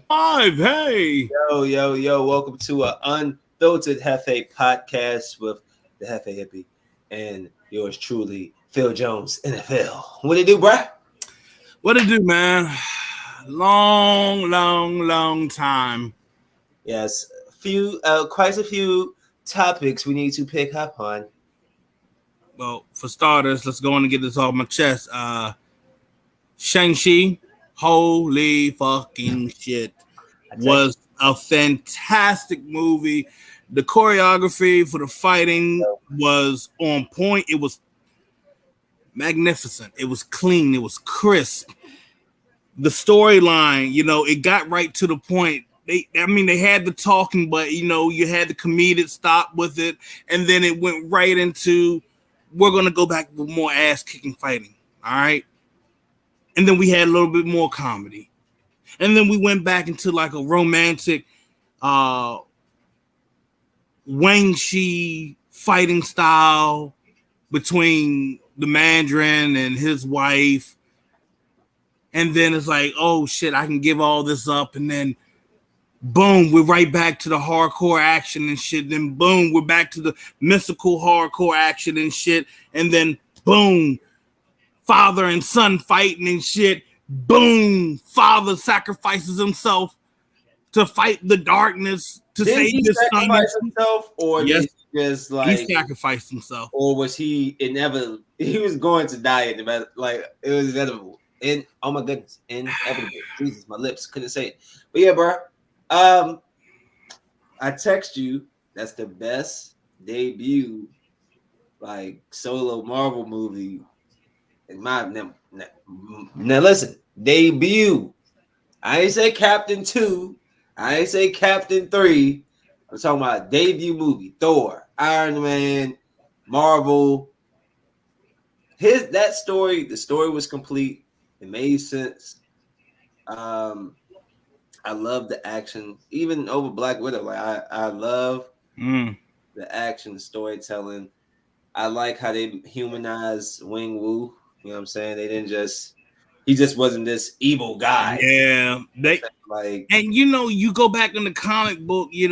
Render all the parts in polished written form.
Five, hey. Yo. Welcome to a Unfiltered JEFE podcast with the JEFE Hippie and yours truly, Phil Jones, NFL. What it do, bruh? What it do, man? Long time. Yes, quite a few topics we need to pick up on. Well, for starters, let's go on and get this off my chest. Shang-Chi, holy fucking shit, I tell was a fantastic movie. The choreography for the fighting you, was on point. It was magnificent. It was clean. It was crisp. The storyline, it got right to the point. They had the talking, but you had the comedic stop with it, and then it went right into we're gonna go back with more ass kicking fighting. All right, and then we had a little bit more comedy, and then we went back into like a romantic uh Wang Shi fighting style between the Mandarin and his wife. And then it's like, oh shit, I can give all this up. And then boom, we're right back to the hardcore action and shit. Then boom, we're back to the mystical hardcore action and shit. And then boom, father and son fighting and shit. Boom, father sacrifices himself to fight the darkness to did save he his son. sacrifice himself, or Yes, did he just he sacrificed himself, or was he inevitable? He was going to die in the like it was inevitable. And oh my goodness, inevitable. Jesus, my lips couldn't say it. But yeah, bro. I text you. That's the best debut, like solo Marvel movie. In my now listen, debut. I ain't say Captain 2. I ain't say Captain 3. I'm talking about debut movie. Thor, Iron Man, Marvel. The story was complete. It made sense. I love the action, even over Black Widow. Like I love the action, the storytelling. I like how they humanized Wing Wu. You know what I'm saying? He just wasn't this evil guy. Yeah, and you go back in the comic book, he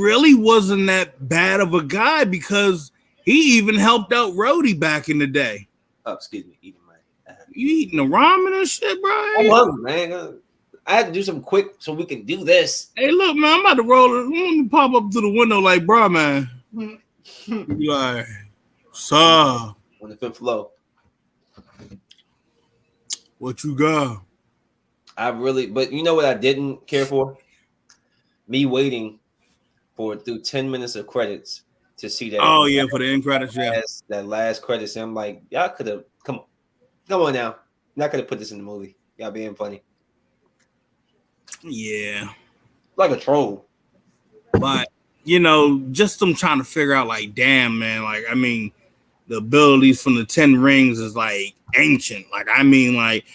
really wasn't that bad of a guy because he even helped out Rhodey back in the day. Oh, excuse me, eating my. You eating the ramen and shit, bro? I'm hungry, man. I had to do something quick so we can do this. Hey, look, man, I'm about to roll it. Let me pop up to the window like, bro, man. You like, sir, on the fifth floor. What you got? But you know what I didn't care for? Me waiting for through 10 minutes of credits to see that. Oh yeah, for the end credits, that last credits. I'm like, y'all could have come on now. Not gonna put this in the movie. Y'all being funny. Yeah, like a troll. But just them trying to figure out, like, damn, man, like, I mean, the abilities from the 10 rings is like ancient. Like, I mean, like,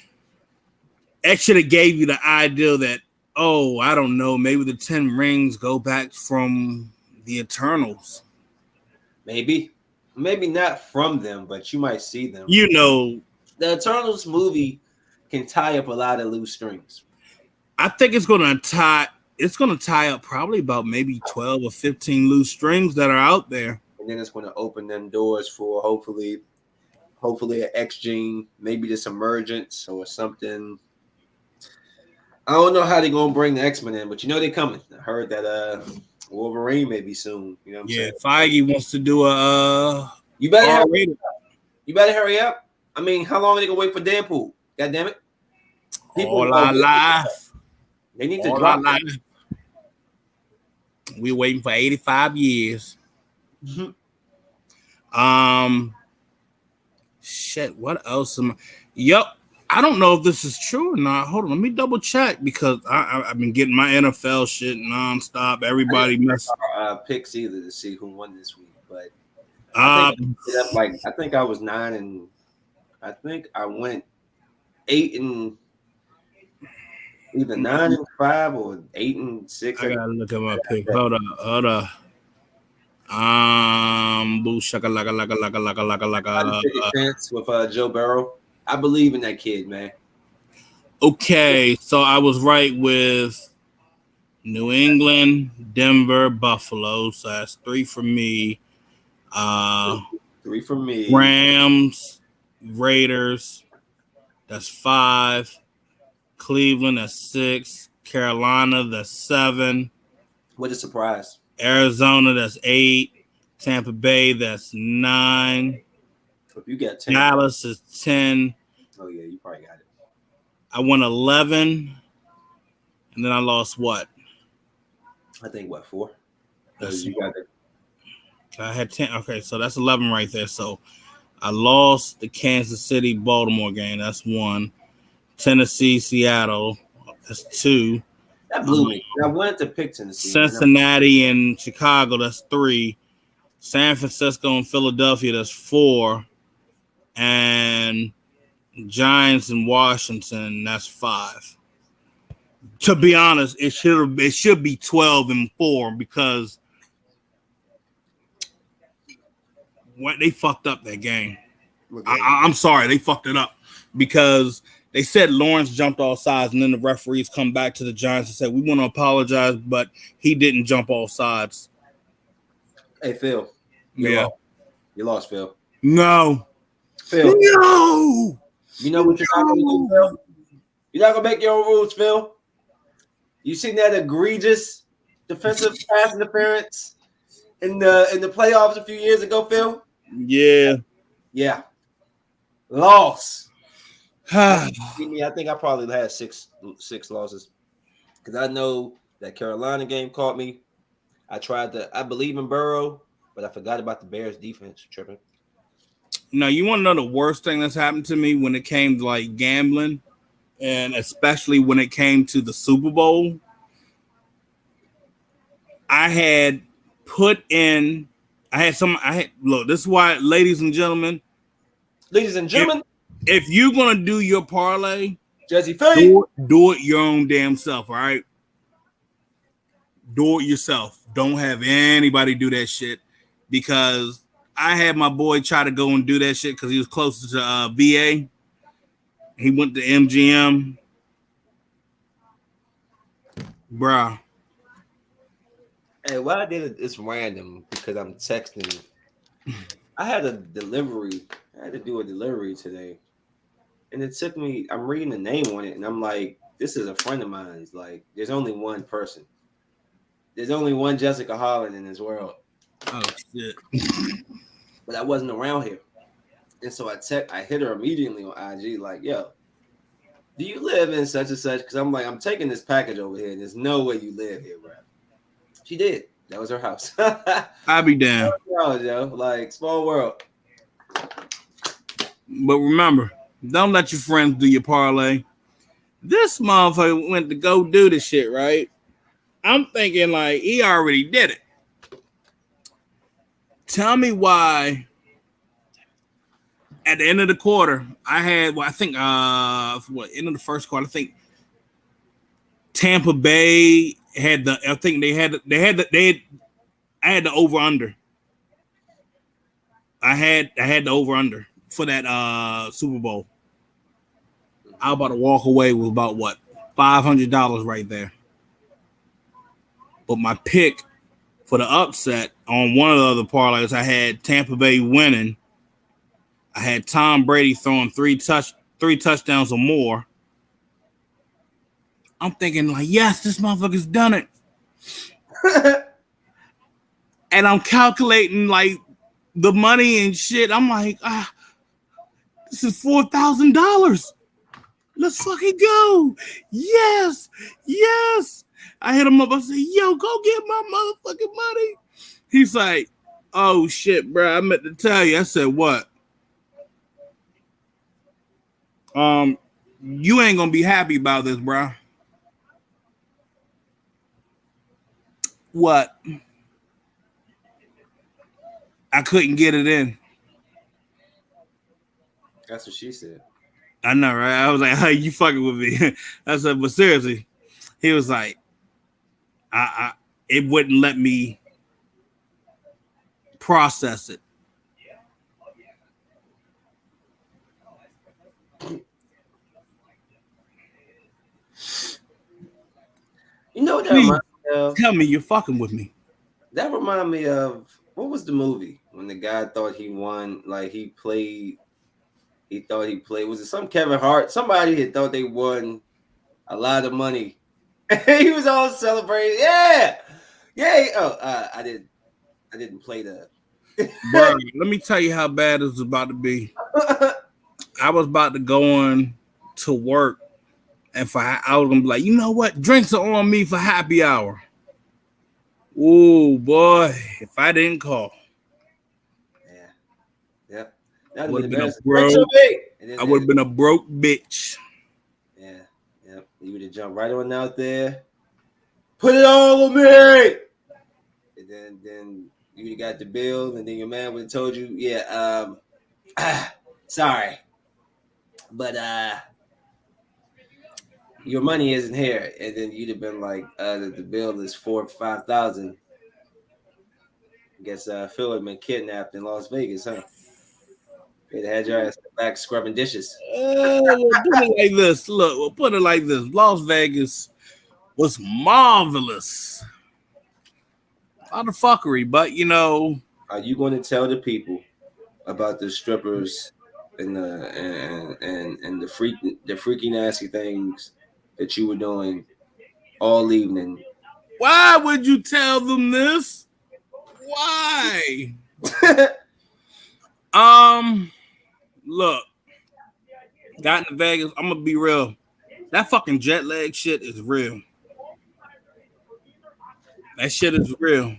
that should have gave you the idea that, oh, I don't know, maybe the 10 rings go back from the Eternals. Maybe not from them, but you might see them. The Eternals movie can tie up a lot of loose strings. I think it's gonna tie up probably about maybe 12 or 15 loose strings that are out there. And then it's gonna open them doors for hopefully an X gene, maybe this emergence or something. I don't know how they're gonna bring the X-Men in, but they're coming. I heard that Wolverine maybe soon. You know what I'm saying? Feige wants to do a you better hurry up. I mean, how long are they gonna wait for Deadpool? God damn it. All our life. They need to drop it. We're waiting for 85 years. Mm-hmm. Shit, what else Yep. I don't know if this is true or not. Hold on, let me double check because I've been getting my NFL shit nonstop. Everybody messed picks either to see who won this week, but I think I was 9 and I think I went 8 and either 9 and 5 or 8 and 6. I gotta look at my pick. Hold on. Boo shaka laka. Chance with Joe Burrow. I believe in that kid, man. Okay, so I was right with New England, Denver, Buffalo. So that's 3 for me. Uh, 3 for me. Rams, Raiders. That's 5. Cleveland. That's 6. Carolina. That's 7. What a surprise. Arizona. That's 8. Tampa Bay. That's 9. If you got Tampa. Dallas is 10. Oh, yeah, you probably got it. I won 11. And then I lost what? I think, what, 4? That's, You got it. I had 10. Okay, so that's 11 right there. So I lost the Kansas City Baltimore game. That's 1. Tennessee, Seattle. That's 2. That blew me. I wanted to pick Tennessee. Cincinnati and Chicago. That's 3. San Francisco and Philadelphia. That's 4. And Giants and Washington. That's 5. To be honest, it should be 12 and 4 because what they fucked up that game. I'm sorry, they fucked it up because they said Lawrence jumped all sides, and then the referees come back to the Giants and said, we want to apologize, but he didn't jump all sides. Hey, Phil. You lost, Phil. No. Phil. No. You know what you're not going to do, Phil? You're not going to make your own rules, Phil. You seen that egregious defensive pass interference in the playoffs a few years ago, Phil? Yeah. Yeah. Loss. I I think I probably had six losses because I know that Carolina game caught me. I believe in Burrow, but I forgot about the Bears defense tripping. Now, you want to know the worst thing that's happened to me when it came to like gambling, and especially when it came to the Super Bowl? I had look, this is why, ladies and gentlemen, if you're gonna do your parlay, JEFE, do it your own damn self, all right? Do it yourself. Don't have anybody do that shit, because I had my boy try to go and do that shit because he was closer to VA. He went to MGM. Bruh. Hey, why I did it, it's random because I'm texting. I had to do a delivery today. And it took me, I'm reading the name on it, and I'm like, this is a friend of mine's. Like, there's only one person. There's only one Jessica Holland in this world. Oh, shit. But I wasn't around here. And so I hit her immediately on IG, like, yo, do you live in such and such? Because I'm like, I'm taking this package over here, and there's no way you live here, bro. She did. That was her house. I'll be damned. Like, small world. But remember, don't let your friends do your parlay. This motherfucker went to go do this shit, right? I'm thinking like he already did it. Tell me why at the end of the quarter, I had end of the first quarter, I think Tampa Bay had I had the over under. I had the over under for that Super Bowl. I was about to walk away with about what, $500 right there. But my pick for the upset on one of the other parlays, I had Tampa Bay winning. I had Tom Brady throwing three touchdowns or more. I'm thinking like, yes, this motherfucker's done it. And I'm calculating like the money and shit. I'm like, this is $4,000. Let's fucking go. Yes. I hit him up. I said, yo, go get my motherfucking money. He's like, oh shit, bro. I meant to tell you. I said, what? You ain't gonna be happy about this, bro. What? I couldn't get it in. That's what she said. I know, right? I was like, hey, you fucking with me. I said, but seriously, he was like, it wouldn't let me process it. You know what that Please reminds me of? tell me you're fucking with me. That reminded me of what was the movie when the guy thought he won? Like he thought he played. Was it some Kevin Hart? Somebody had thought they won a lot of money. He was all celebrating. Yeah, yeah. Oh, I didn't play that. Bro, let me tell you how bad this is about to be. I was about to go on to work, and I was gonna be like, you know what? Drinks are on me for happy hour. Oh boy, if I didn't call, Yeah, yep. I That'd would have have been been a embarrassing. Drinks broke. on me. I would have been a broke bitch. Yeah, yep. You would have jumped right on out there. Put it all on me. And then you would have got the bill, and then your man would have told you, yeah, sorry, but your money isn't here. And then you'd have been like, the bill is $4,000 or $5,000. Guess Phil had been kidnapped in Las Vegas, huh? They'd have had your ass back scrubbing dishes. Oh, put it like this. Look, we'll put it like this. Las Vegas was marvelous. A lot of fuckery, but you know. Are you going to tell the people about the strippers and the freaky nasty things that you were doing all evening? Why would you tell them this? Why? Look, got in Vegas. I'm gonna be real. That fucking jet lag shit is real. That shit is real.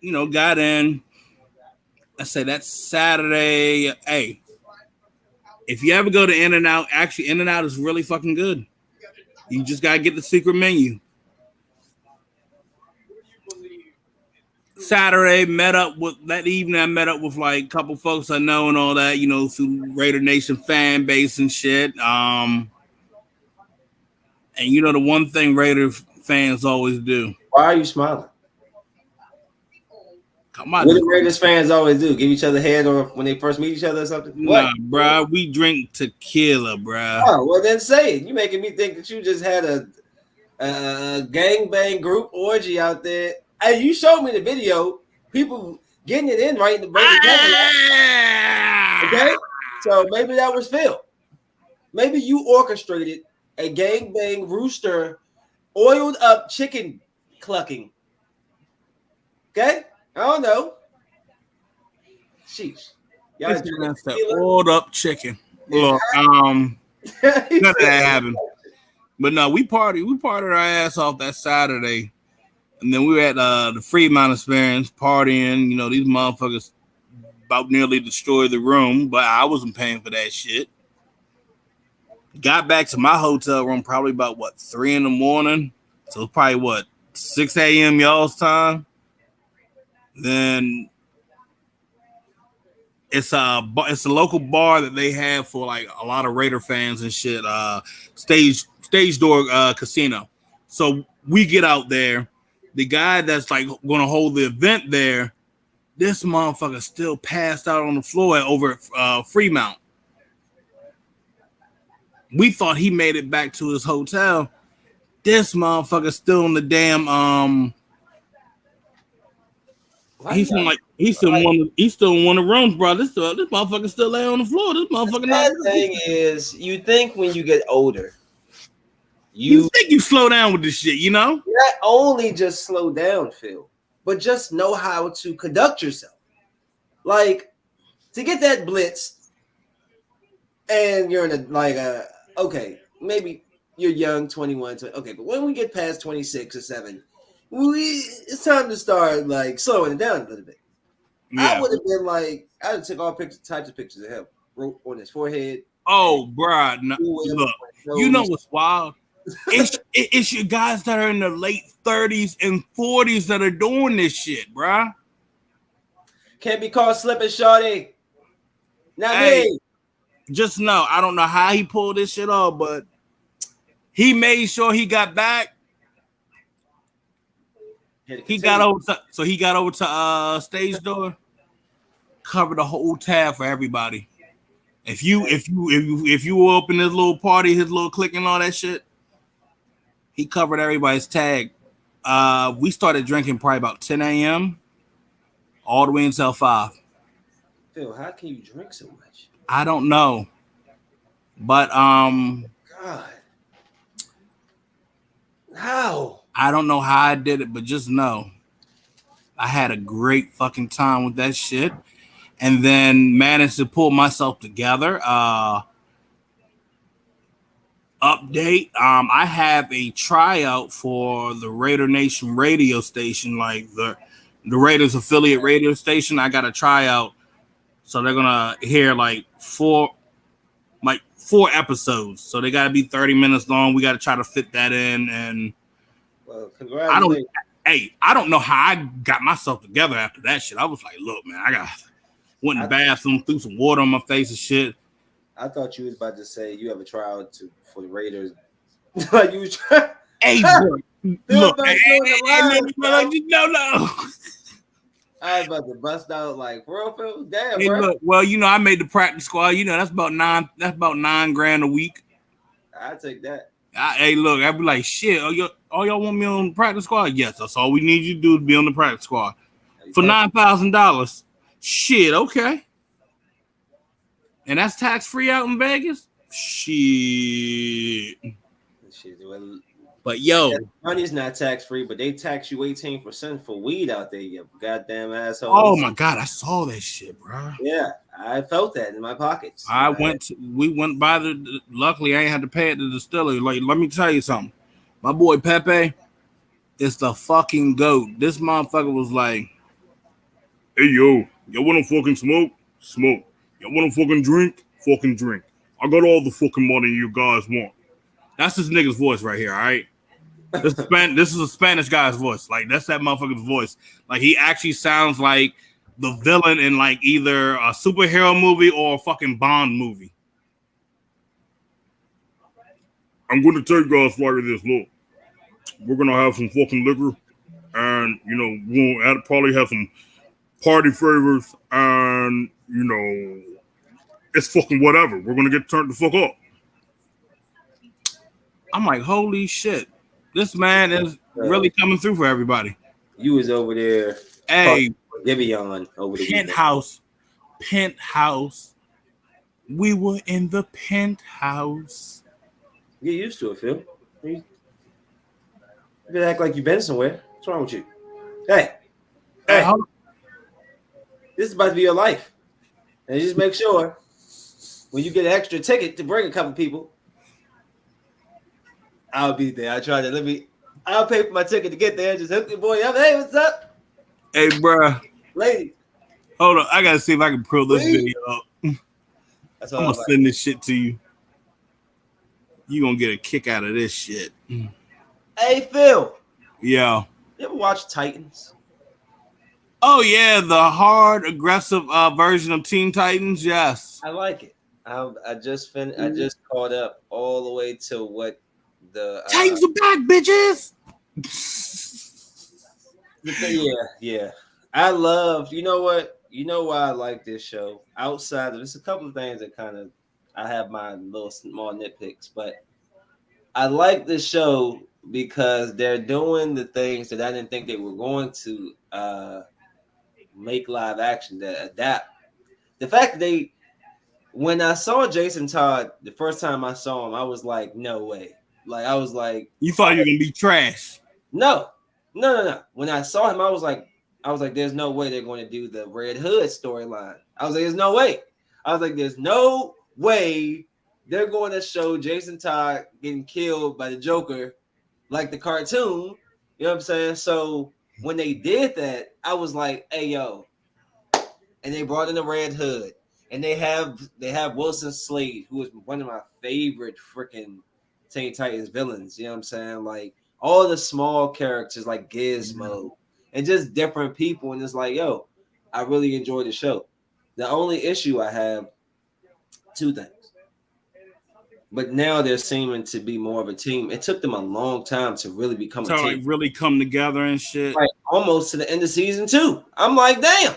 You know, got in. I say that's Saturday. Hey, if you ever go to In-N-Out, actually In-N-Out is really fucking good. You just gotta get the secret menu. Saturday, met up with that evening. I met up with like a couple folks I know and all that, you know, through Raider Nation fan base and shit. And you know the one thing Raider fans always do. Why are you smiling? Come on, what do Raiders fans always do? Give each other head or when they first meet each other or something? Nah, bro, we drink tequila, bro. Oh, well then say it. You making me think that you just had a gangbang group orgy out there. Hey, you showed me the video. People getting it in right in the break. Okay, so maybe that was Phil. Maybe you orchestrated a gangbang rooster, oiled up chicken clucking. Okay, I don't know. Sheesh. Y'all that's the oiled up chicken. Look, none of that happened. But no, we partied our ass off that Saturday. And then we were at the Fremont Experience partying. You know, these motherfuckers about nearly destroyed the room, but I wasn't paying for that shit. Got back to my hotel room probably about 3 a.m. So it's probably 6 a.m. y'all's time. Then it's a local bar that they have for like a lot of Raider fans and shit. Stage Door Casino. So we get out there. The guy that's like going to hold the event there, this motherfucker still passed out on the floor over at Fremont. We thought he made it back to his hotel. This motherfucker still in the damn he's still in one of the rooms, bro. This motherfucker still lay on the floor. This motherfucker. The thing is, you think when you get older, you think you slow down with this shit, you know? Not only just slow down, Phil, but just know how to conduct yourself. Like to get that blitz, and you're in okay, maybe you're young, 21, okay, but when we get past 26 or 7, it's time to start like slowing it down a little bit. Yeah. I would have been like, I would have took all types of pictures of him, wrote on his forehead. Oh, bro, no, look, you know what's wild? It's your guys that are in the late 30s and 40s that are doing this shit, bro. Can't be caught slipping, shorty. Not me. Just know, I don't know how he pulled this shit off, but he made sure he got back. He got over to Stage Door, covered the whole tab for everybody. If you open this little party, his little clique and all that shit, He covered everybody's tag. We started drinking probably about 10 a.m. all the way until 5. Phil, how can you drink so much? I don't know, but God, how? I don't know how I did it, but just know I had a great fucking time with that shit, and then managed to pull myself together. Update. I have a tryout for the Raider Nation radio station, like the Raiders affiliate radio station. I got a tryout, so they're gonna hear like four episodes. So they gotta be 30 minutes long. We gotta try to fit that in, and Well, I don't. congratulations. Hey, I don't know how I got myself together after that shit. I was like, look, man, went in the bathroom, threw some water on my face and shit. I thought you was about to say you have a trial for the Raiders. Like you was trying. Hey, bro, look, No. I was about to bust out like, bro, damn, Hey, bro. look, well, I made the practice squad. That's about $9,000 a week. I take that. Hey, look, I'd be like, shit, all y'all want me on the practice squad? Yes, that's all we need you to do is be on the practice squad for $9,000. Shit, okay. And that's tax free out in Vegas. Shit. Well, but yo, money's not tax free, but they tax you 18% for weed out there, you goddamn asshole. Oh my god, I saw that shit, bro. Yeah, I felt that in my pockets. We went by luckily I ain't had to pay at the distillery. Like, let me tell you something. My boy Pepe is the fucking GOAT. This motherfucker was like, hey yo, y'all wanna fucking smoke? Smoke. Y'all wanna fucking drink? Fucking drink. I got all the fucking money you guys want. That's this nigga's voice right here, all right? This is a Spanish guy's voice. Like, that's that motherfucker's voice. Like, he actually sounds like the villain in, like, either a superhero movie or a fucking Bond movie. I'm going to tell you guys like this. Look, we're going to have some fucking liquor. And, we'll probably have some party favors. And, it's fucking whatever. We're going to get turned the fuck up. I'm like, holy shit. This man is really coming through for everybody. You was over there. Hey, Giveon over the penthouse. We were in the penthouse. Get used to it, Phil. You act like you've been somewhere. What's wrong with you? Hey. This is about to be your life. And just make sure when you get an extra ticket to bring a couple people, I'll be there. I'll pay for my ticket to get there. Just hook your boy up. Hey, what's up? Hey, bro. Ladies. Hold on. I got to see if I can pull this video up. I'm going to send this shit to you. You're going to get a kick out of this shit. Hey, Phil. Yeah. You ever watch Titans? Oh, yeah. The hard, aggressive version of Teen Titans. Yes. I like it. I just caught up all the way to what the Titans are back, bitches. Yeah. I love. You know what? You know why I like this show. Outside of there's a couple of things that kind of I have my little small nitpicks, but I like this show because they're doing the things that I didn't think they were going to make live action, that adapt. The fact that when I saw Jason Todd the first time I saw him, I was like, no way. Like, I was like, you thought you were gonna be trash. No. When I saw him, I was like, there's no way they're going to do the Red Hood storyline. I was like, there's no way. I was like, there's no way they're going to show Jason Todd getting killed by the Joker like the cartoon. You know what I'm saying? So when they did that, I was like, hey, yo. And they brought in the Red Hood. And they have Wilson Slade, who is one of my favorite freaking Teen Titans villains. You know what I'm saying? Like all the small characters like Gizmo and just different people. And it's like, yo, I really enjoyed the show. The only issue I have, two things. But now they're seeming to be more of a team. It took them a long time to really become a team. Like really come together and shit. Like almost to the end of season 2. I'm like, damn.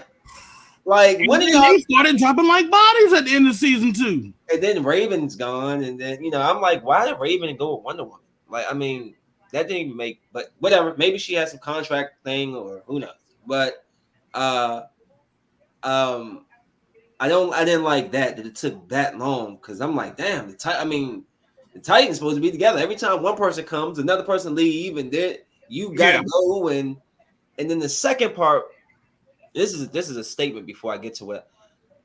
Like when they started dropping like bodies at the end of season 2. And then Raven's gone, and then I'm like, why did Raven go with Wonder Woman? Like, I mean, That didn't even make, but whatever. Maybe she had some contract thing or who knows. But uh I didn't like that it took that long because I'm like, damn, the Titans supposed to be together. Every time one person comes, another person leave, and then you gotta go and then the second part, this is a statement before I get to it.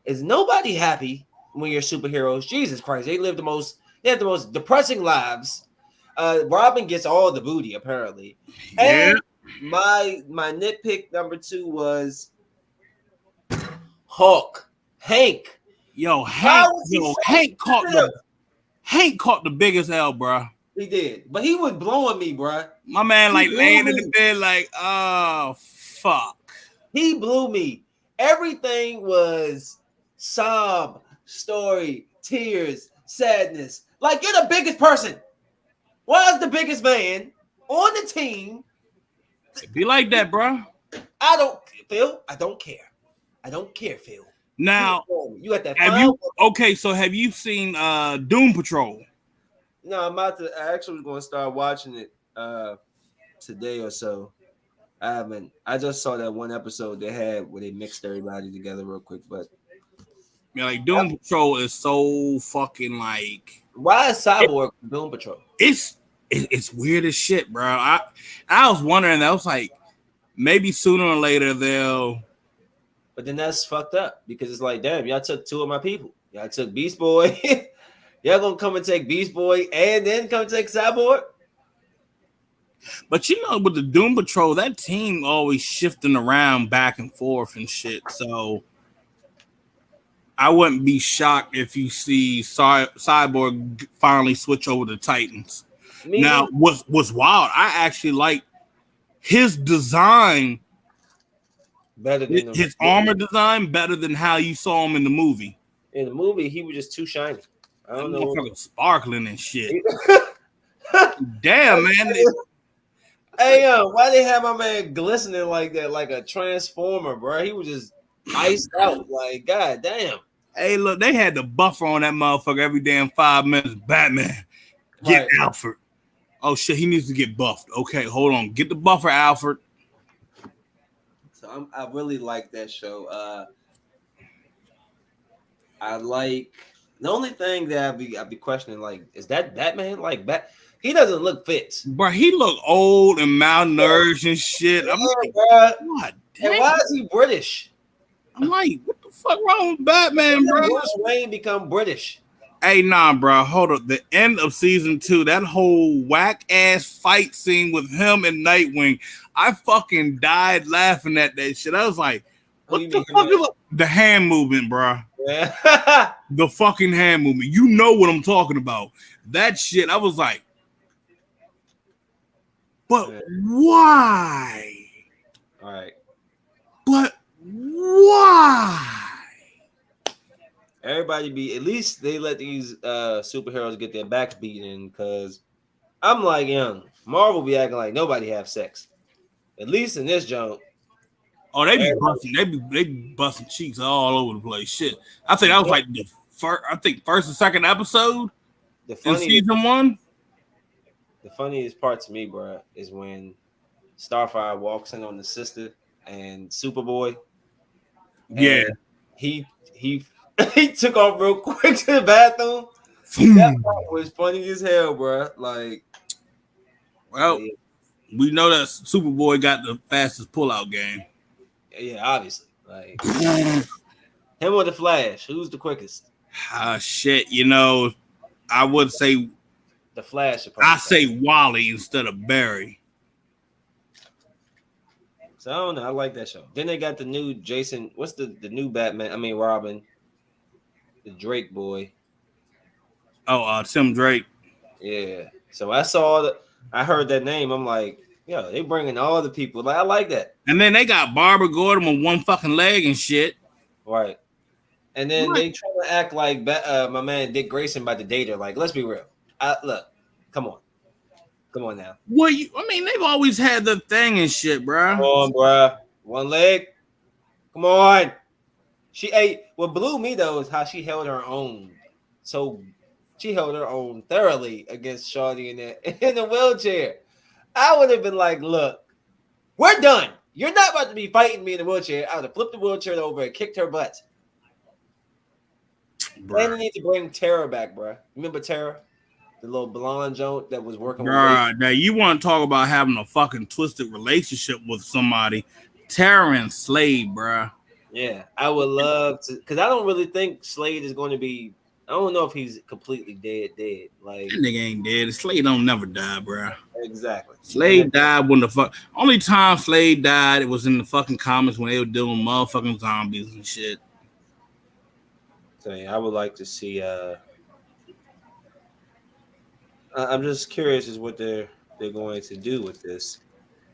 Is nobody happy when you're superheroes? Jesus Christ, they have the most depressing lives. Robin gets all the booty apparently. Yeah. And my nitpick number 2 was Hank. Hank caught the biggest L, bro. He did, but he was blowing me, bro. My man laying in the bed like, oh fuck. He blew me. Everything was sob, story, tears, sadness. Like, you're the biggest person. Why is the biggest man on the team? It be like that, bro. I don't care. I don't care, Phil. Now, you got that. So have you seen Doom Patrol? No, I actually was going to start watching it today or so. I haven't. I just saw that one episode they had where they mixed everybody together real quick. But yeah, like Doom Patrol is so fucking like. Why is Cyborg Doom Patrol? It's weird as shit, bro. I was wondering. I was like, maybe sooner or later they'll. But then that's fucked up because it's like, damn, y'all took 2 of my people. Y'all took Beast Boy. Y'all gonna come and take Beast Boy and then come take Cyborg? But with the Doom Patrol, that team always shifting around back and forth and shit. So I wouldn't be shocked if you see Cyborg finally switch over to Titans. Now, what's wild, I actually like his design better than his armor design better than how you saw him in the movie. In the movie, he was just too shiny. I don't know. Sparkling and shit. Damn, man. Hey, why they have my man glistening like that, like a transformer, bro? He was just iced out. Like, god damn. Hey, look, they had the buffer on that motherfucker every damn 5 minutes. Batman, get Alfred. Oh shit, he needs to get buffed. Okay, hold on. Get the buffer, Alfred. So I really like that show. I like the only thing that I'd be questioning, like, is that Batman? Like, he doesn't look fit. Bro, he look old and malnourished and shit. I'm like, God damn. And why is he British? I'm like, what the fuck wrong with Batman, bro? Bruce Wayne become British. Hey, nah, bro. Hold up. The end of season 2, that whole whack ass fight scene with him and Nightwing, I fucking died laughing at that shit. I was like, what the fuck is the hand movement, bro? Yeah. The fucking hand movement. You know what I'm talking about. That shit, I was like, but why? All right. But why? Everybody at least they let these superheroes get their backs beaten, because I'm like, Marvel be acting like nobody have sex. At least in this junk. Oh, they be busting cheeks all over the place. Shit. I think that was like the first and second episode in season 1. The funniest part to me, bro, is when Starfire walks in on the sister and Superboy. Yeah. And he took off real quick to the bathroom. That part was funny as hell, bro. Like, well, we know that Superboy got the fastest pullout game. Yeah, obviously. Like, him or the Flash, who's the quickest? Shit. I would say the Flash. I say Wally instead of Barry. So I don't know. I like that show. Then they got the new Jason. What's the new Batman? I mean Robin. The Drake boy. Oh, Tim Drake. Yeah. So I heard that name. I'm like, yo, they bringing all the people. Like, I like that. And then they got Barbara Gordon with one fucking leg and shit. Right. And then they try to act like my man Dick Grayson about to date her. Like, let's be real. Look, come on now. Well, they've always had the thing and shit, bro. Come on, bro. One leg. Come on. What blew me though is how she held her own. So she held her own thoroughly against Shawty in the wheelchair. I would have been like, look, we're done. You're not about to be fighting me in the wheelchair. I would have flipped the wheelchair over and kicked her butt. Bruh. And you need to bring Tara back, bro. Remember Tara? The little blonde joke that was working with Wade. Bruh, now you want to talk about having a fucking twisted relationship with somebody. Tara and Slade, bruh. Yeah, I would love to, because I don't really think Slade is going to be. I don't know if he's completely dead. Like That nigga ain't dead. Slade don't never die, bruh. exactly. Slade died when the fuck. Only time Slade died, it was in the fucking comics when they were dealing with motherfucking zombies and shit. So yeah, I would like to see. I'm just curious as what they're going to do with this.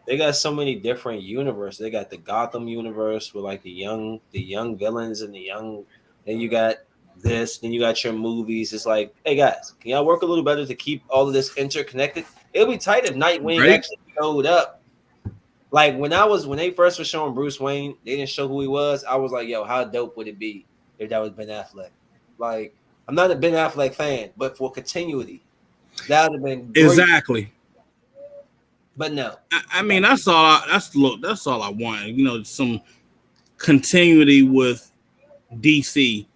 They got so many different universes. They got the Gotham universe with like the young villains and the young. Then you got this. Then you got your movies. It's like, hey guys, can y'all work a little better to keep all of this interconnected? It'll be tight if Nightwing actually showed up. Like when they first were showing Bruce Wayne, they didn't show who he was. I was like, yo, how dope would it be if that was Ben Affleck? Like, I'm not a Ben Affleck fan, but for continuity, that would have been great. Exactly. But no, I mean that's all. That's all I want. You know, some continuity with DC.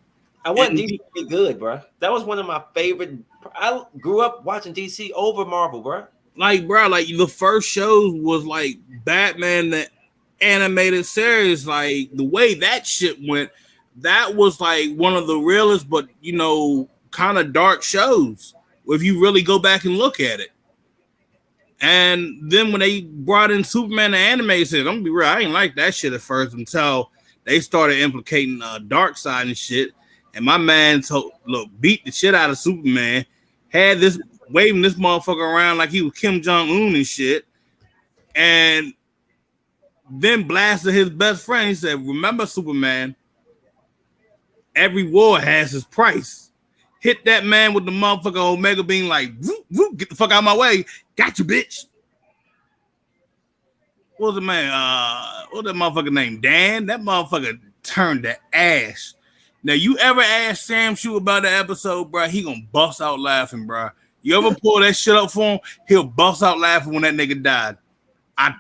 I want DC to be good, bro. That was one of my favorite. I grew up watching DC over Marvel, bro. Like, bro, like the first shows was like Batman, the animated series. Like the way that shit went, that was like one of the realest, but you know, kind of dark shows. If you really go back and look at it. And then when they brought in Superman the animated series, I'm gonna be real, I ain't like that shit at first until they started implicating dark side and shit. And my man beat the shit out of Superman, had this waving this motherfucker around like he was Kim Jong-un and shit, and then blasted his best friend. He said, remember, Superman, every war has his price. Hit that man with the motherfucker Omega being like, whoop, whoop, get the fuck out of my way. Got you, bitch. What was the man? What that motherfucker named? Dan? That motherfucker turned to ash. Now, you ever ask Sam Shoe about the episode, bro? He gonna bust out laughing, bro. You ever pull that shit up for him? He'll bust out laughing when that nigga died. I'm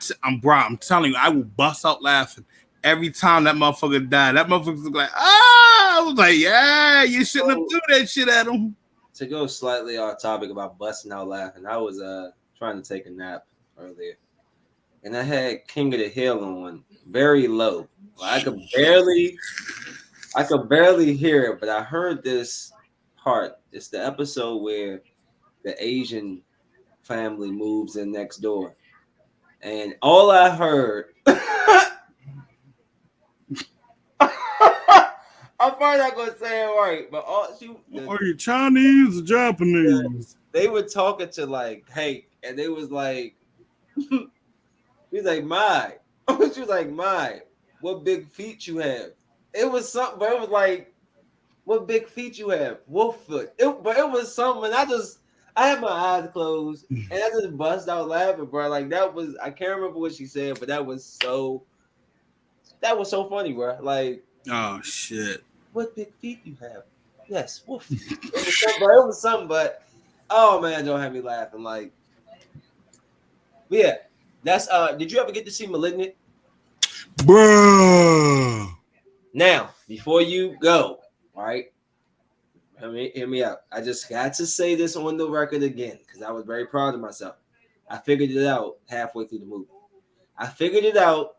telling you, I will bust out laughing every time that motherfucker died. That motherfucker's like, I was like, yeah, you shouldn't have threw that shit at him. To go slightly off topic about busting out laughing, I was trying to take a nap earlier, and I had King of the Hill on very low. I could barely hear it, but I heard this part. It's the episode where the Asian family moves in next door, and all I heard. I'm probably not gonna say it right, but are you Chinese or Japanese? They were talking to like Hank, and they was like, he's like, my, she was like, my, what big feet you have? It was something, but it was like, what big feet you have? Wolf foot. But it was something. I had my eyes closed, and I just bust out laughing, bro. Like that was, I can't remember what she said, but that was so funny, bro. Like, oh shit. What big feet you have? Yes, woof. It was something, but oh man, don't have me laughing. Like, but yeah, that's did you ever get to see Malignant? Bruh. Now, before you go, all right, hear me out. I just got to say this on the record again because I was very proud of myself. I figured it out halfway through the movie. I figured it out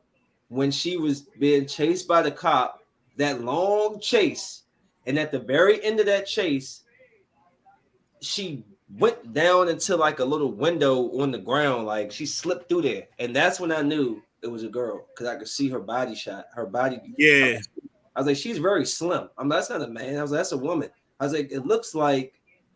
when she was being chased by the cop. That long chase, and at the very end of that chase, she went down into like a little window on the ground, like she slipped through there, and that's when I knew it was a girl because I could see her body. Yeah, I was like, she's very slim. That's not a man. I was like, that's a woman. I was like, it looks like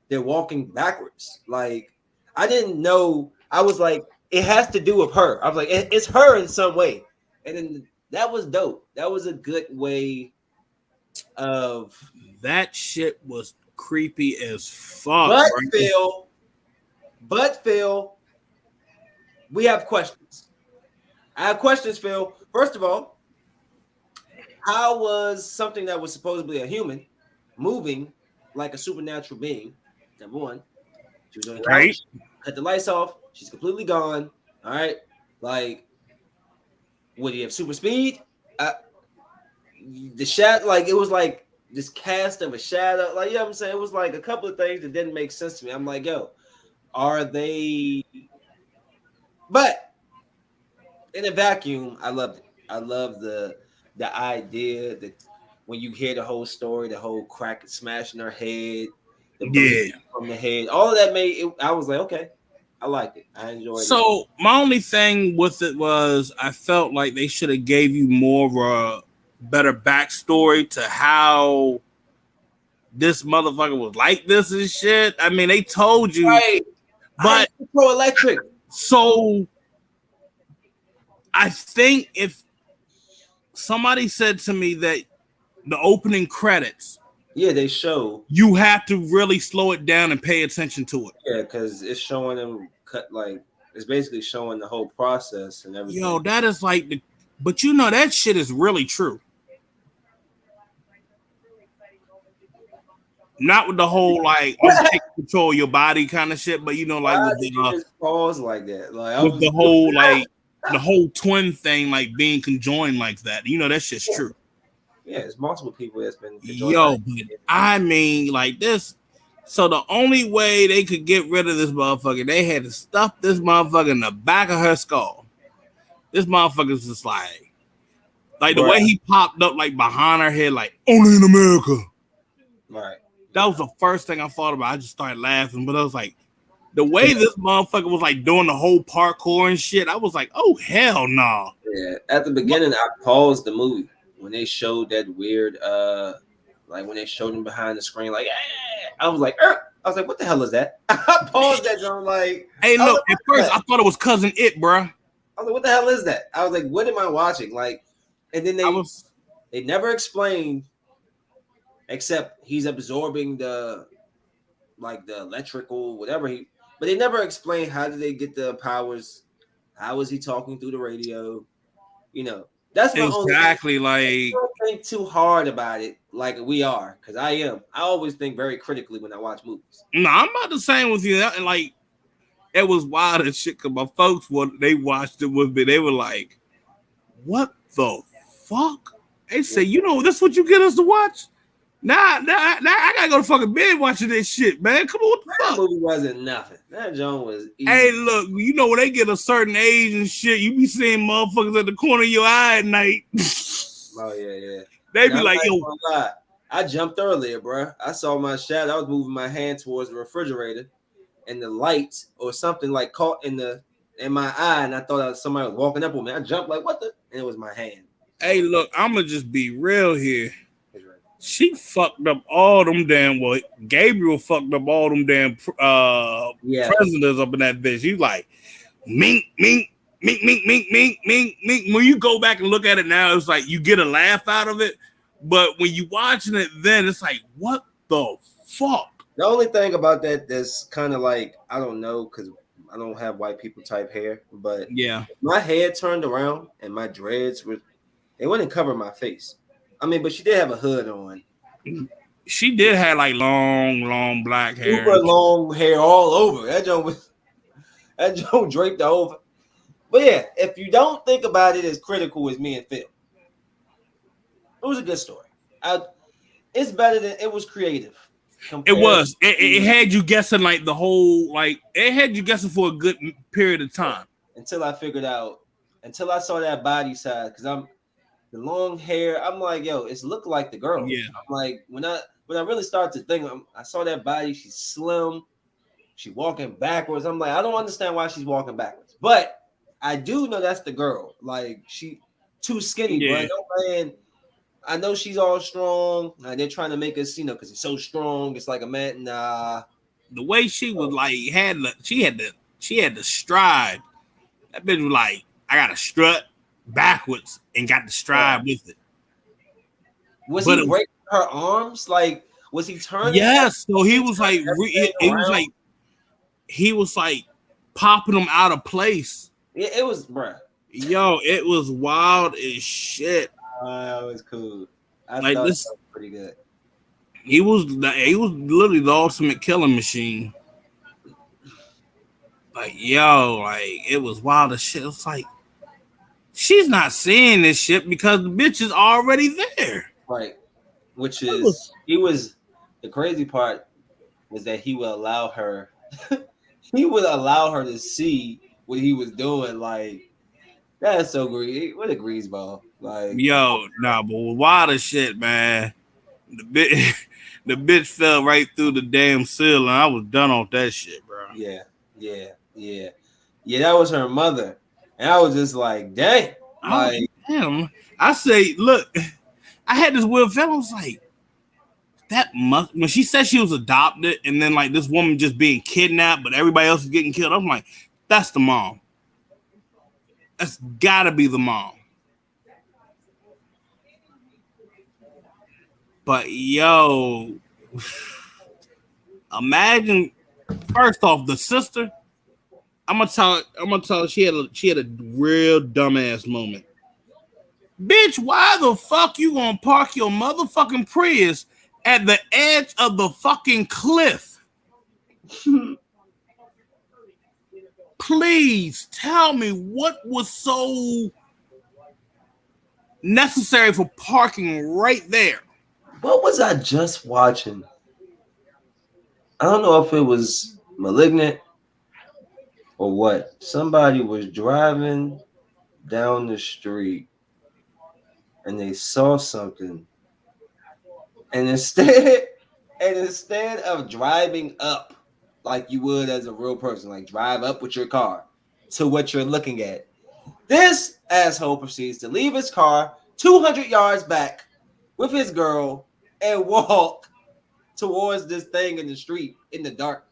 they're walking backwards. Like I didn't know. I was like, it has to do with her. I was like, it's her in some way, and then. That was dope. That was a good way of that shit was creepy as fuck. But Phil, we have questions. I have questions, Phil. First of all, how was something that was supposedly a human moving like a supernatural being? Number one, she was on the couch, cut the lights off. She's completely gone. All right, like would he have super speed? The shadow, like it was like this cast of a shadow, like you know what I'm saying. It was like a couple of things that didn't make sense to me. I'm like, yo, are they? But in a vacuum, I loved it. I love the idea that when you hear the whole story, the whole crack smashing her head, the bleeding Yeah. from the head, all of that made it. I was like, okay, I liked it. I enjoyed it. So my only thing with it was I felt like they should have gave you more of a better backstory to how this motherfucker was like this and shit. I mean, they told you, Right. I but pro electric. so I think if somebody said to me that the opening credits, Yeah, they show. you have to really slow it down and pay attention to it. Yeah, because it's showing them cut like it's basically showing the whole process and everything. Yo, that is like the, but you know that shit is really true. Not with the whole like I'm taking control of your body kind of shit, but you know, like Why with did you the just pause like that? Like I with was the whole like the whole twin thing, like being conjoined like that. You know, that shit's true. yeah, it's multiple people that's been enjoying Yo, but I mean, like this. So the only way they could get rid of this motherfucker, they had to stuff this motherfucker in the back of her skull. This motherfucker's just like the Bruh. way he popped up like behind her head, like only in America. Right. That was the first thing I thought about. I just started laughing, but I was like, the way this motherfucker was like doing the whole parkour and shit, I was like, oh hell no. Yeah. At the beginning, I paused the movie when they showed that weird like when they showed him behind the screen, like I was like, I was like, what the hell is that? I paused that and I'm like, Hey, I was look, like, at first I thought it was Cousin It, bruh. I was like, what the hell is that? I was like, what am I watching? Like, and then they never explained except he's absorbing the like the electrical whatever but they never explained how did they get the powers, how is he talking through the radio, you know. That's my exactly only like don't think too hard about it like we are, because I always think very critically when I watch movies. no, I'm about the same with you. And like it was wild and shit because my folks when they watched it with me, they were like, what the fuck? They say, you know, this is what you get us to watch? Nah, I gotta go to fucking bed watching this shit, man. Come on, what the That fuck? movie wasn't nothing. That John was easy. Hey, look, you know when they get a certain age and shit, you be seeing motherfuckers at the corner of your eye at night. Oh yeah. They be like, yo, I jumped earlier, bro. I saw my shadow. I was moving my hand towards the refrigerator, and the light or something like caught in my eye, and I thought somebody was walking up on me. I jumped like, what the? And it was my hand. hey, look, I'ma just be real here. She fucked up all them damn. Well, Gabriel fucked up all them damn presidents up in that bitch. You like mink, mink, mink, mink, mink, mink, mink, mink. When you go back and look at it now, it's like you get a laugh out of it. But when you watching it, then it's like, what the fuck? The only thing about that's kind of like I don't know because I don't have white people type hair, but yeah, my head turned around and my dreads they wouldn't cover my face. I mean, but she did have a hood on. She did have like long black hair. Super long hair all over. That joint draped over. But yeah, if you don't think about it as critical as me and Phil, it was a good story. It's better than it was creative. It was. It had you guessing like the whole like it had you guessing for a good period of time until I saw that body size because the long hair. I'm like, yo, it's look like the girl. Yeah. I'm like when I really started to think, I saw that body. She's slim. She walking backwards. I'm like, I don't understand why she's walking backwards, but I do know that's the girl. Like she too skinny, bro. Man, I know she's all strong. They're trying to make us, because it's so strong. It's like a man. Nah. The way she was like she had the stride. That bitch was like, I got to strut backwards and got the stride with it. Was he breaking her arms? Like, was he turning? Yes. So he was like, he was like popping them out of place. Yeah, it was, bruh. Yo, it was wild as shit. That was cool. I like thought this that was pretty good. He was literally the ultimate killing machine. Like, yo, like, it was wild as shit. It's like, she's not seeing this shit because the bitch is already there. Right. Which is, the crazy part was that he would allow her, he would allow her to see what he was doing. Like, that's so great. What a greaseball. Like, Yo, nah, but wild as shit, man. The bitch, the bitch fell right through the damn ceiling. I was done on that shit, bro. yeah. That was her mother. And I was just like, dang. Like, Damn. I say, look, I had this weird feeling. I was like, that must, when she said she was adopted and then like this woman just being kidnapped, but everybody else is getting killed. I'm like, that's the mom. That's gotta be the mom. But yo, imagine first off the sister. I'm gonna tell her she had a real dumbass moment. Bitch, why the fuck you gonna park your motherfucking Prius at the edge of the fucking cliff? Please tell me what was so necessary for parking right there. what was I just watching? I don't know if it was Malignant or what. Somebody was driving down the street and they saw something. And instead of driving up like you would as a real person, like drive up with your car to what you're looking at, this asshole proceeds to leave his car 200 yards back with his girl and walk towards this thing in the street in the dark.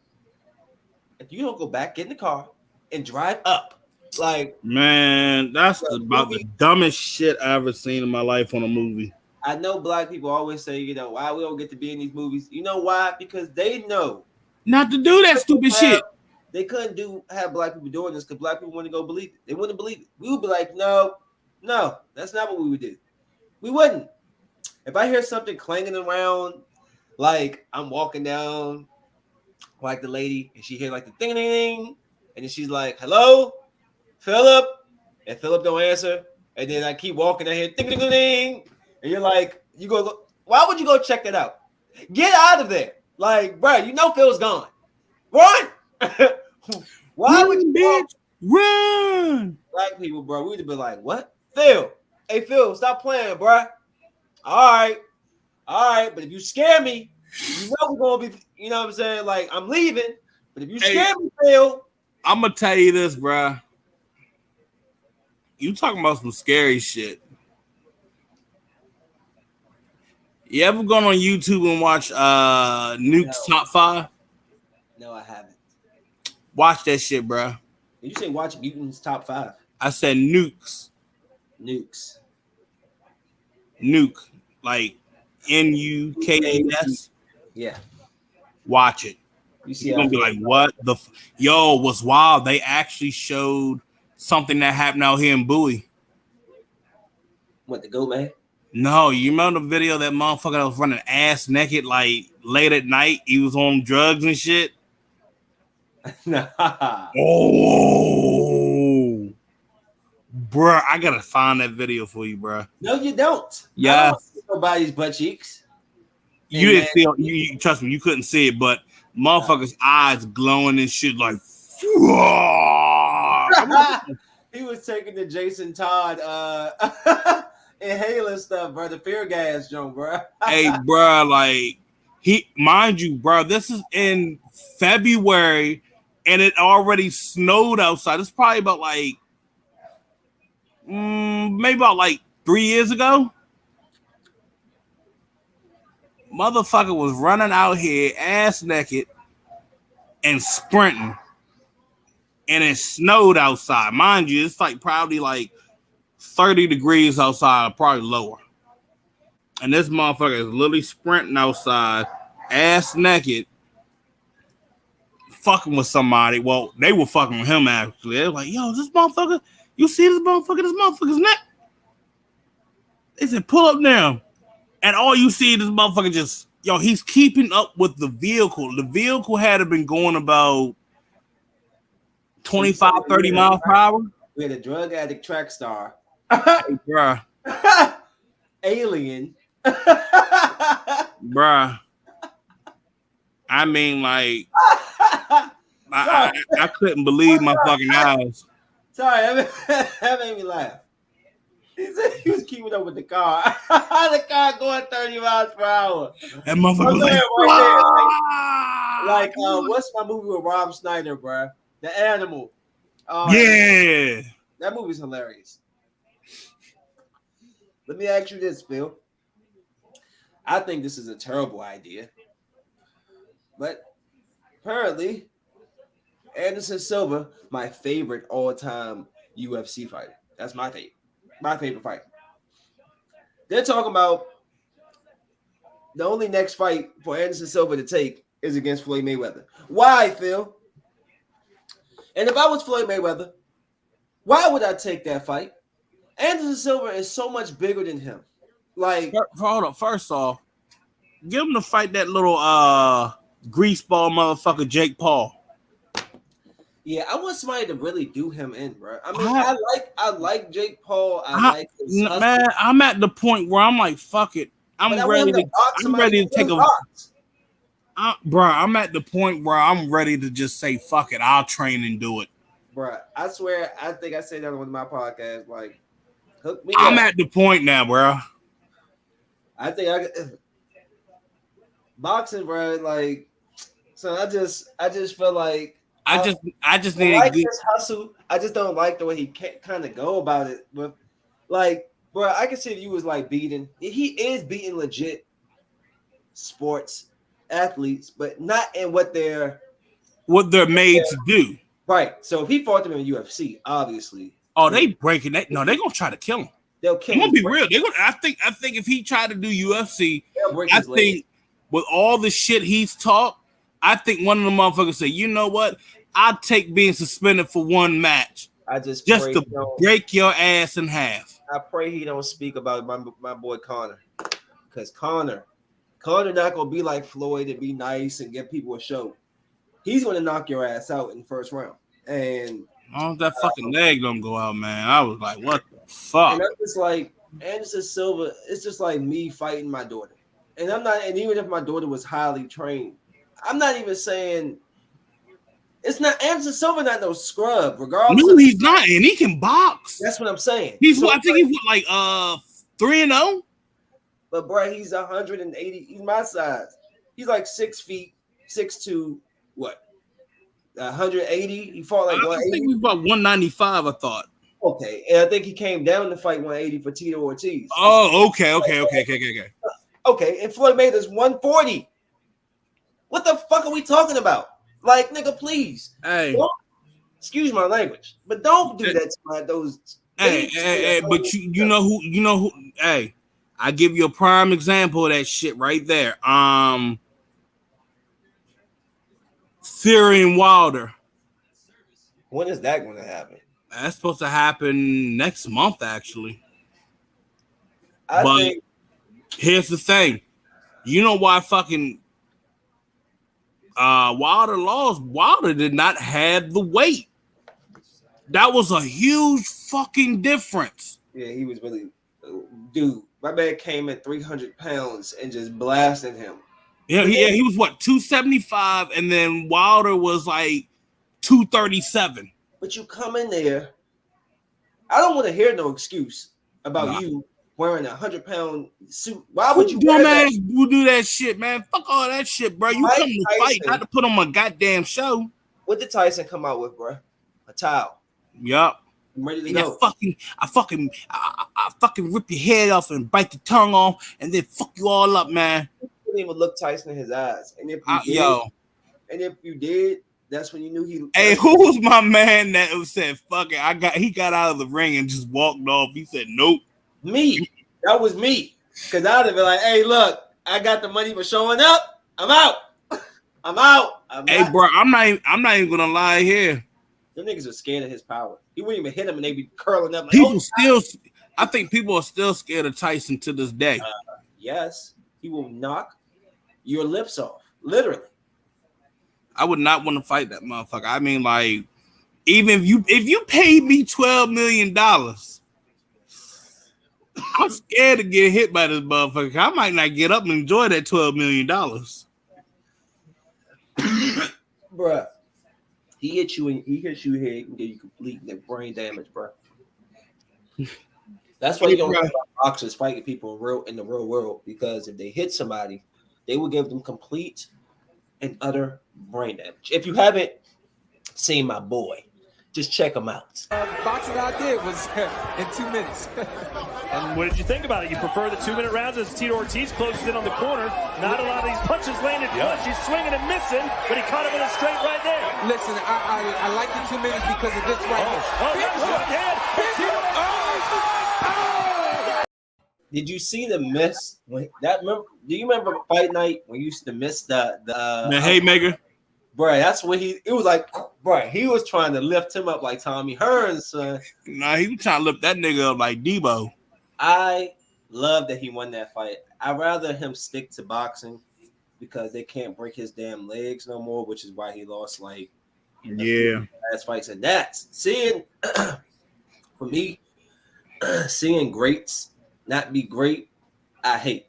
If you don't go back in the car and drive up, like, man, that's about the dumbest shit I ever seen in my life on a movie. I know black people always say, you know, why we don't get to be in these movies. You know why? Because they know not to do that stupid shit. They couldn't have black people doing this because black people wouldn't go believe it. They wouldn't believe it. We would be like, no, that's not what we would do. We wouldn't. If I hear something clanging around, like I'm walking down like the lady and she hear like the ding ding ding, and then she's like, hello, Philip, and Philip don't answer, and then I keep walking, I hear ding ding ding, and you're like, you go, why would you go check that out? Get out of there. Like, bro, you know Phil's gone. Run. Why would you, bitch, run? Black people, bro, we'd be like, what? Phil, hey Phil, stop playing, bro. All right, but if you scare me, you know we're gonna be, you know what I'm saying? Like, I'm leaving, but if you scare me, Phil, I'm gonna tell you this, bro. You talking about some scary shit. You ever gone on YouTube and watch Nuke's Top 5? No, I haven't. Watch that shit, bro. Did you say watch Newton's Top 5? I said Nukes. Nuke, like Nukes. Yeah. Watch it. You're gonna be like, what the yo, what's wild? They actually showed something that happened out here in Bowie. What, the goat man? No, you remember the video of that motherfucker that was running ass naked like late at night? He was on drugs and shit. Nah. Oh, bruh, I gotta find that video for you, bruh. No, you don't. Yeah, nobody's butt cheeks. You didn't feel you trust me, you couldn't see it, but motherfuckers' eyes glowing and shit like. He was taking the Jason Todd inhaler stuff, bro. The fear gas joint, bro. Hey, bro, like mind you, bro, this is in February and it already snowed outside. It's probably about like maybe about like 3 years ago. Motherfucker was running out here ass naked and sprinting, and it snowed outside. Mind you, it's like probably like 30 degrees outside, probably lower. And this motherfucker is literally sprinting outside, ass naked, fucking with somebody. Well, they were fucking with him actually. They were like, yo, this motherfucker, you see this motherfucker's neck? They said, pull up now. And all you see this motherfucker just, yo, he's keeping up with the vehicle. The vehicle had been going about 25, 30 miles per hour. We had a drug addict track star. Bruh. Alien. Bruh. I mean, like, I couldn't believe my fucking eyes. Sorry, that made me laugh. He said he was keeping up with the car. The car going 30 miles per hour. That motherfucker was like what's my movie with Rob Schneider, bro? The Animal. Yeah. That movie's hilarious. Let me ask you this, Phil. I think this is a terrible idea. But apparently, Anderson Silva, my favorite all-time UFC fighter. That's my favorite. My favorite fight. They're talking about the only next fight for Anderson Silva to take is against Floyd Mayweather. Why, Phil? And if I was Floyd Mayweather, why would I take that fight? Anderson Silva is so much bigger than him. Like, hold up. First off, give him to fight that little greaseball motherfucker Jake Paul. Yeah, I want somebody to really do him in, bro. I mean, I like Jake Paul. Man, I'm at the point where I'm like, fuck it. I'm ready to take a bro. I'm at the point where I'm ready to just say, fuck it. I'll train and do it. Bro, I swear, I think I said that on one of my podcasts. Like, hook me I'm up. at the point now, bro. I think I could boxing, bro. Like, so I just feel like I just need like this hustle. I just don't like the way he kind of go about it. But like, bro, I can see if you was like beating. He is beating legit sports athletes, but not in what they're made to do. Right. So if he fought them in UFC, obviously. Oh, they breaking that. No, they're gonna try to kill him. They'll kill him. I'm gonna be real. They're gonna. I think if he tried to do UFC, I think with all the shit he's talked, I think one of the motherfuckers say, you know what? I'd take being suspended for one match. Just to break your ass in half. I pray he don't speak about my boy Conor, because Conor not gonna be like Floyd and be nice and give people a show. He's gonna knock your ass out in the first round. And that fucking leg don't go out, man. I was like, what the fuck? And I'm just like, Anderson Silva, it's just like me fighting my daughter. And I'm not, and even if my daughter was highly trained, I'm not even saying it's not Anderson Silva, not no scrub, regardless. No, he's not, and he can box. That's what I'm saying. I think he's like 3-0. But bro, he's 180. He's my size. He's like 6 feet, 6'2", what? 180. He fought like 180. I think he was about 195. I thought. Okay, and I think he came down to fight 180 for Tito Ortiz. Oh, okay. Okay, and Floyd Mayweather's 140. What the fuck are we talking about? Like, nigga, please. Hey, excuse my language, but don't do that to those. Hey, but you know who? Hey, I give you a prime example of that shit right there. Fury and Wilder. When is that going to happen? That's supposed to happen next month, actually. But here's the thing. You know why fucking Wilder lost? Wilder did not have the weight. That was a huge fucking difference. Yeah, he was really... Dude, my man came at 300 pounds and just blasted him. Yeah, he was what, 275, and then Wilder was like 237. But you come in there, I don't want to hear no excuse about you wearing a 100-pound suit. Why would you wear that? Will do that shit, man. Fuck all that shit, bro. You come to fight, not to put on a goddamn show. What did Tyson come out with, bro? A towel. Yup. I'm ready to go. I fucking rip your head off and bite the tongue off, and then fuck you all up, man. You didn't even look Tyson in his eyes, and if you did, that's when you knew he. Hey, who was my man that said fuck it? He got out of the ring and just walked off. He said nope. Me. That was me. Because I'd have been like, hey, look, I got the money for showing up. I'm out. Hey, bro, I'm not even gonna lie here. Them niggas are scared of his power. He wouldn't even hit him and they be curling up. Like, I think people are still scared of Tyson to this day. Yes, he will knock your lips off, literally. I would not want to fight that motherfucker. I mean, like, Even if you paid me $12 million, I'm scared to get hit by this motherfucker. I might not get up and enjoy that $12 million. Bruh. He hits you here and get you complete brain damage, bruh. That's why you don't have boxers fighting people in the real world, because if they hit somebody, they will give them complete and utter brain damage. If you haven't seen my boy, just check him out. Boxing I did was in 2 minutes. And what did you think about it? You prefer the 2-minute rounds as Tito Ortiz closes in on the corner. Not a lot of these punches landed flush. He's swinging and missing, but he caught him with a straight right there. Listen, I like the 2 minutes because of this right here. That was one hand. Did you see the miss? Do you remember Fight Night when you used to miss the haymaker? Bro, that's what it was like, bro. He was trying to lift him up like Tommy Hearns, son. Nah, he was trying to lift that nigga up like Debo. I love that he won that fight. I'd rather him stick to boxing because they can't break his damn legs no more, which is why he lost last fights. And that's seeing for me, seeing greats not be great, I hate.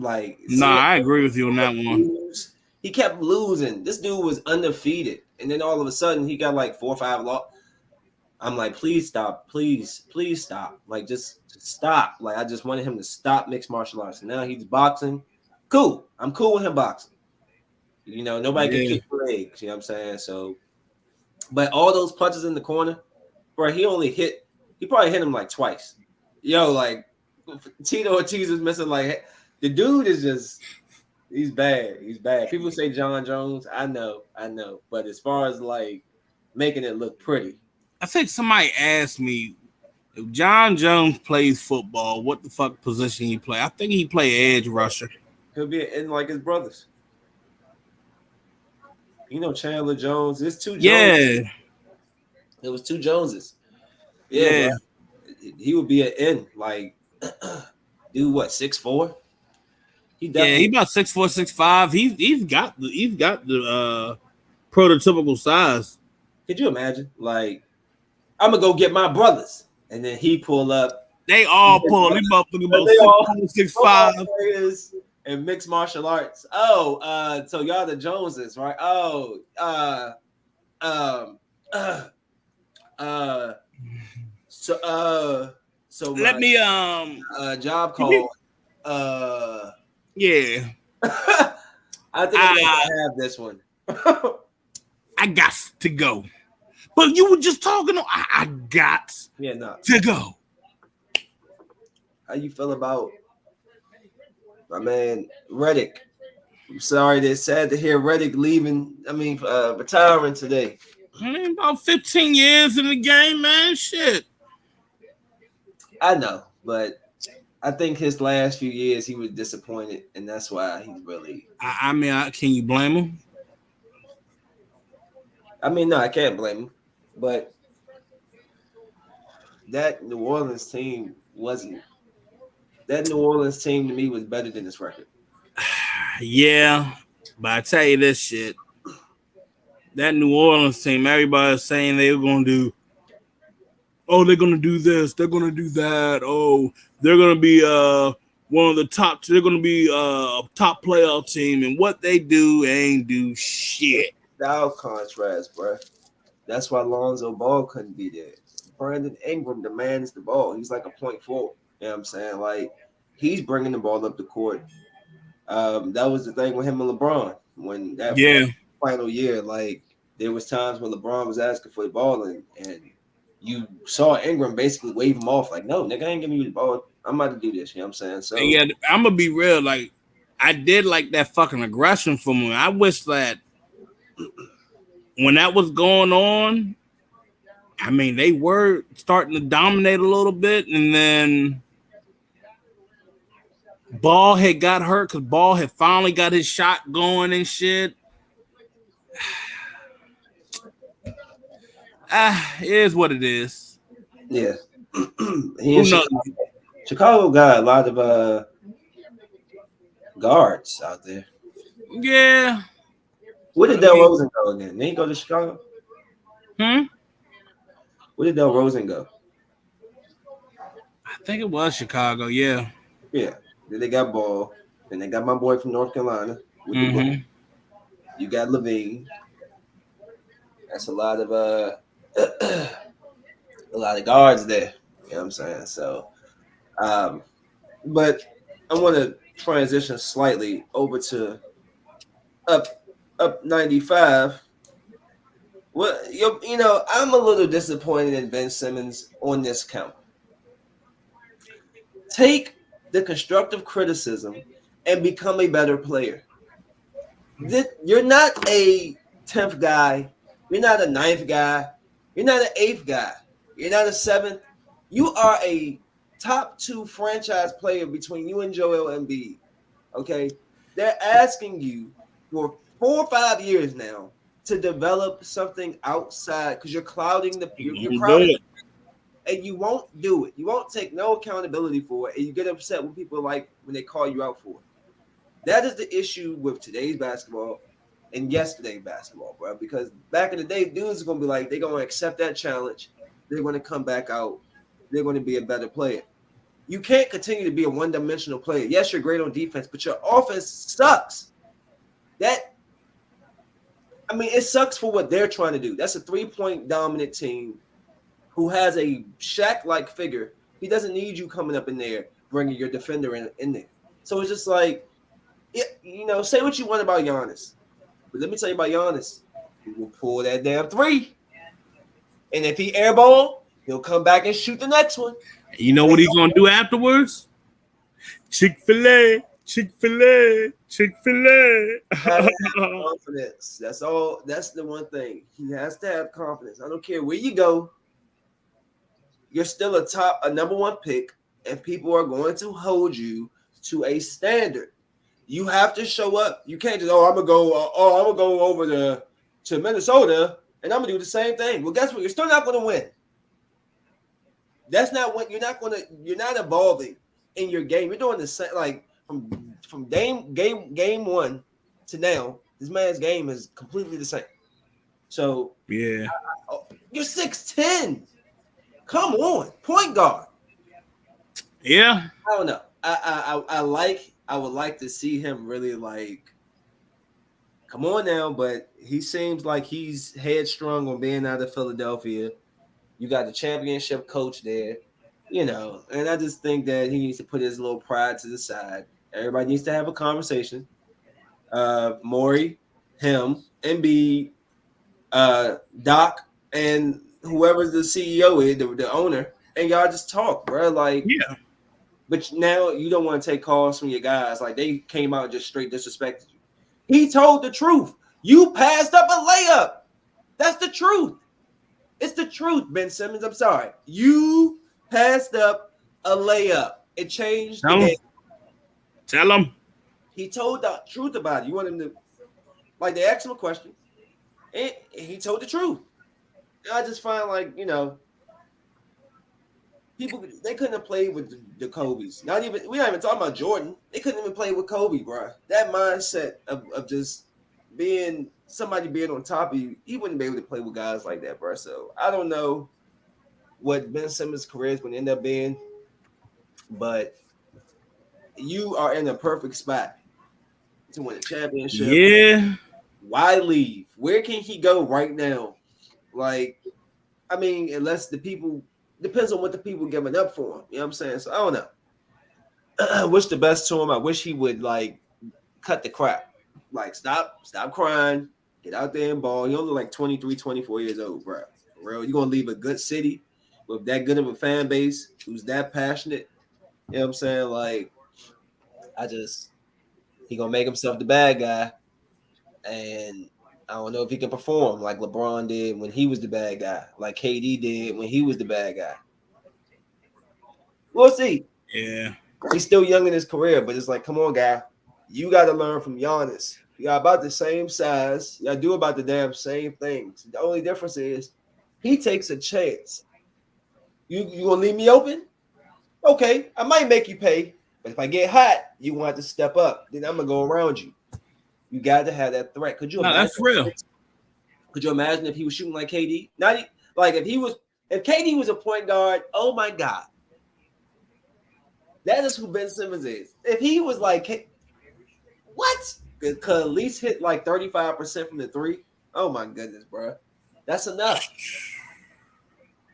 I agree with you on that one. He kept losing. This dude was undefeated, and then all of a sudden he got like 4 or 5 losses. I'm like, please stop, please stop. Like, just stop. Like, I just wanted him to stop mixed martial arts. And now he's boxing. Cool. I'm cool with him boxing. You know, nobody can kick your legs. You know what I'm saying? So, but all those punches in the corner, bro, he probably hit him like twice. Yo, like, Tito Ortiz is missing. Like, the dude is just, he's bad. He's bad. People say John Jones. I know. But as far as like making it look pretty, I think somebody asked me if John Jones plays football, what the fuck position he play? I think he play edge rusher. He'll be in like his brothers. You know Chandler Jones. There's 2 Jones. Yeah. There was 2 Joneses. Yeah. He would be an end. Like, dude, what, 6'4"? He about 6'4", 6'5". He's got the prototypical size. Could you imagine? Like, I'm gonna go get my brothers, and then he pull up. They all pull up. They motherfucking about 6'5". And mixed martial arts. Oh, so y'all the Joneses, right? Oh, so let me job call. Yeah. I think I'm gonna have this one. I got to go. But you were just talking. I got to go. How you feel about my man Reddick? I'm sorry, it's sad to hear Reddick retiring today. I mean, about 15 years in the game, man. Shit. I know, but I think his last few years he was disappointed, and that's why he's really. Can you blame him? No, I can't blame him, but that New Orleans team wasn't. That New Orleans team to me was better than this record. Yeah, but I tell you this shit. That New Orleans team, everybody's saying they were going to do. Oh, they're going to do this. They're going to do that. Oh, they're going to be one of the top. They're going to be a top playoff team, and what they do ain't do shit. Style contrast, bro. That's why Lonzo Ball couldn't be there. Brandon Ingram demands the ball. He's like a point forward. You know what I'm saying? Like, he's bringing the ball up the court. That was the thing with him and LeBron. When that final year, like, there was times when LeBron was asking for the ball, and you saw Ingram basically wave him off. Like, no, nigga, I ain't giving you the ball. I'm about to do this. You know what I'm saying? So yeah, I'm going to be real. Like, I did like that fucking aggression from him. I wish that when that was going on, they were starting to dominate a little bit, and then Ball had got hurt because Ball had finally got his shot going and shit. It is what it is. Yeah. Chicago got a lot of guards out there. Yeah. Where did Del Rosen go again? Did he go to Chicago? Where did Del Rosen go? I think it was Chicago. Yeah. Yeah. Then they got Ball. Then they got my boy from North Carolina with the book. You got Levine. That's a lot of a lot of guards there. You know what I'm saying? So, but I want to transition slightly over to up 95. Well, you know, I'm a little disappointed in Ben Simmons on this count. Take the constructive criticism and become a better player. You're not a 10th guy. You're not a 9th guy. You're not an 8th guy. You're not a 7th. You are a top 2 franchise player between you and Joel Embiid. Okay? They're asking you for 4 or 5 years now to develop something outside because you're clouding you're crowding the, and you won't do it. You won't take no accountability for it, and you get upset when people when they call you out for it. That is the issue with today's basketball and yesterday's basketball, bro. Because back in the day, dudes are gonna be like, they're gonna accept that challenge. They're gonna come back out. They're gonna be a better player. You can't continue to be a one-dimensional player. Yes, you're great on defense, but your offense sucks. It sucks for what they're trying to do. That's a 3-point dominant team who has a Shaq-like figure. He doesn't need you coming up in there, bringing your defender in there. So it's just like, say what you want about Giannis. But let me tell you about Giannis. He will pull that damn 3. And if he airball, he'll come back and shoot the next one. You know what he's going to do afterwards? Chick-fil-A. Chick-fil-A, Chick-fil-A. Confidence. That's all. That's the one thing. He has to have confidence. I don't care where you go. You're still a number 1 pick, and people are going to hold you to a standard. You have to show up. You can't just, I'm gonna go over to Minnesota, and I'm gonna do the same thing. Well, guess what? You're still not gonna win. That's not what you're not evolving in your game. You're doing the same, like from game 1 to now, this man's game is completely the same. So yeah, you're 6'10". Come on, point guard. Yeah, I don't know. I would like to see him really come on now, but he seems like he's headstrong on being out of Philadelphia. You got the championship coach there, and I just think that he needs to put his little pride to the side. Everybody needs to have a conversation. Morey, him, Embiid, Doc, and whoever the CEO is, the owner, and y'all just talk, bro. Yeah. But now you don't want to take calls from your guys. Like, they came out and just straight disrespected you. He told the truth. You passed up a layup. That's the truth. It's the truth, Ben Simmons. I'm sorry. You passed up a layup. It changed the game. Tell him. He told the truth about it. You want him to, they asked him a question, and he told the truth. And I just find, people, they couldn't have played with the Kobe's. We're not even talking about Jordan. They couldn't even play with Kobe, bro. That mindset of just somebody being on top of you, he wouldn't be able to play with guys like that, bro. So I don't know what Ben Simmons' career is going to end up being, but you are in a perfect spot to win a championship. Yeah. Why leave? Where can he go right now? Unless the people, depends on what the people giving up for him. You know what I'm saying? So I don't know. I wish the best to him. I wish he would cut the crap. Stop crying. Get out there and ball. You're only 23, 24 years old, bro. For real. You're gonna leave a good city with that good of a fan base who's that passionate. You know what I'm saying? He gonna make himself the bad guy. And I don't know if he can perform like LeBron did when he was the bad guy, like KD did when he was the bad guy. We'll see. Yeah. He's still young in his career, but it's come on, guy. You got to learn from Giannis. You got about the same size. Y'all do about the damn same things. The only difference is he takes a chance. You gonna leave me open? Okay, I might make you pay, but if I get hot, you want to step up. Then I'm gonna go around you. You got to have that threat. Could you imagine? That's real. Could you imagine if he was shooting like KD? Not if he was If KD was a point guard, oh my God. That is who Ben Simmons is. If he was like, what? Could at least hit like 35% from the three. Oh my goodness, bro. That's enough.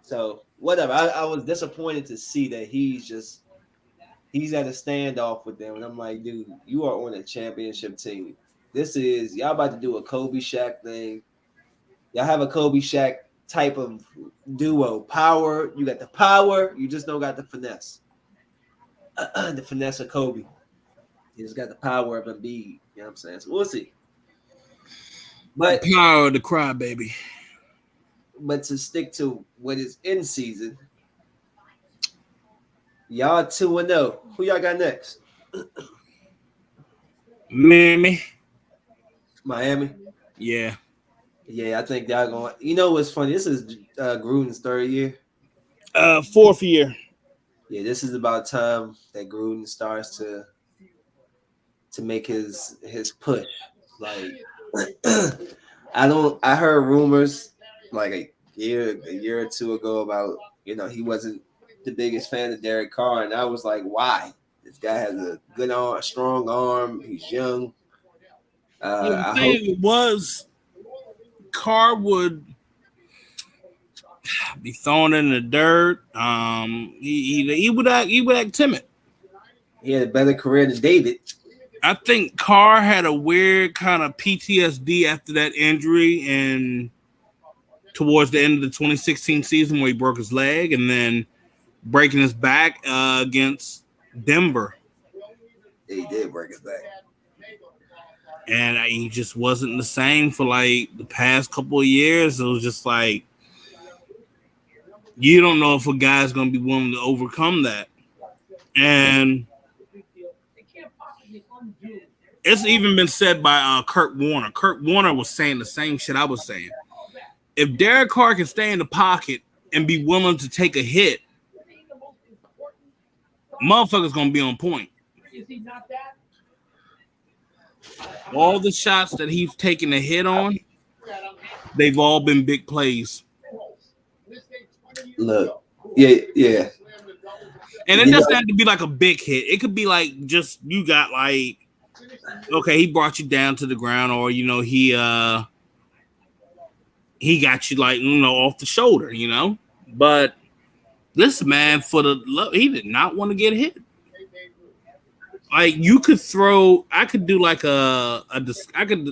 So whatever. I was disappointed to see that he's at a standoff with them. And I'm like, dude, you are on a championship team. This is y'all about to do a Kobe Shaq thing. Y'all have a Kobe Shaq type of duo. Power. You got the power. You just don't got the finesse. The finesse of Kobe. He just got the power of Embiid. You know what I'm saying? So we'll see. But the power of the crybaby. But to stick to what is in season, y'all 2-0. Who y'all got next? Miami. Yeah. Yeah, I think y'all going. You know what's funny? This is Gruden's third year. Fourth year. Yeah, this is about time that Gruden starts to make his push. Like I heard rumors like a year or two ago about, he wasn't the biggest fan of Derek Carr, and I was like, why? This guy has a good arm, a strong arm, he's young. The thing was Carr would be thrown in the dirt. He would act timid. He had a better career than David. I think Carr had a weird kind of PTSD after that injury and towards the end of the 2016 season where he broke his leg and then breaking his back against Denver. He did break his back. And he just wasn't the same for like the past couple of years. It was just like, you don't know if a guy's going to be willing to overcome that. And it's even been said by Kurt Warner. Kurt Warner was saying the same shit I was saying. If Derek Carr can stay in the pocket and be willing to take a hit, motherfucker's going to be on point. All the shots that he's taken a hit on, they've all been big plays. Look, yeah. And it doesn't have to be like a big hit. It could be like just you got like, okay, he brought you down to the ground, or he got you like off the shoulder, But this man, for the love, he did not want to get hit. Like you could throw, I could do like I could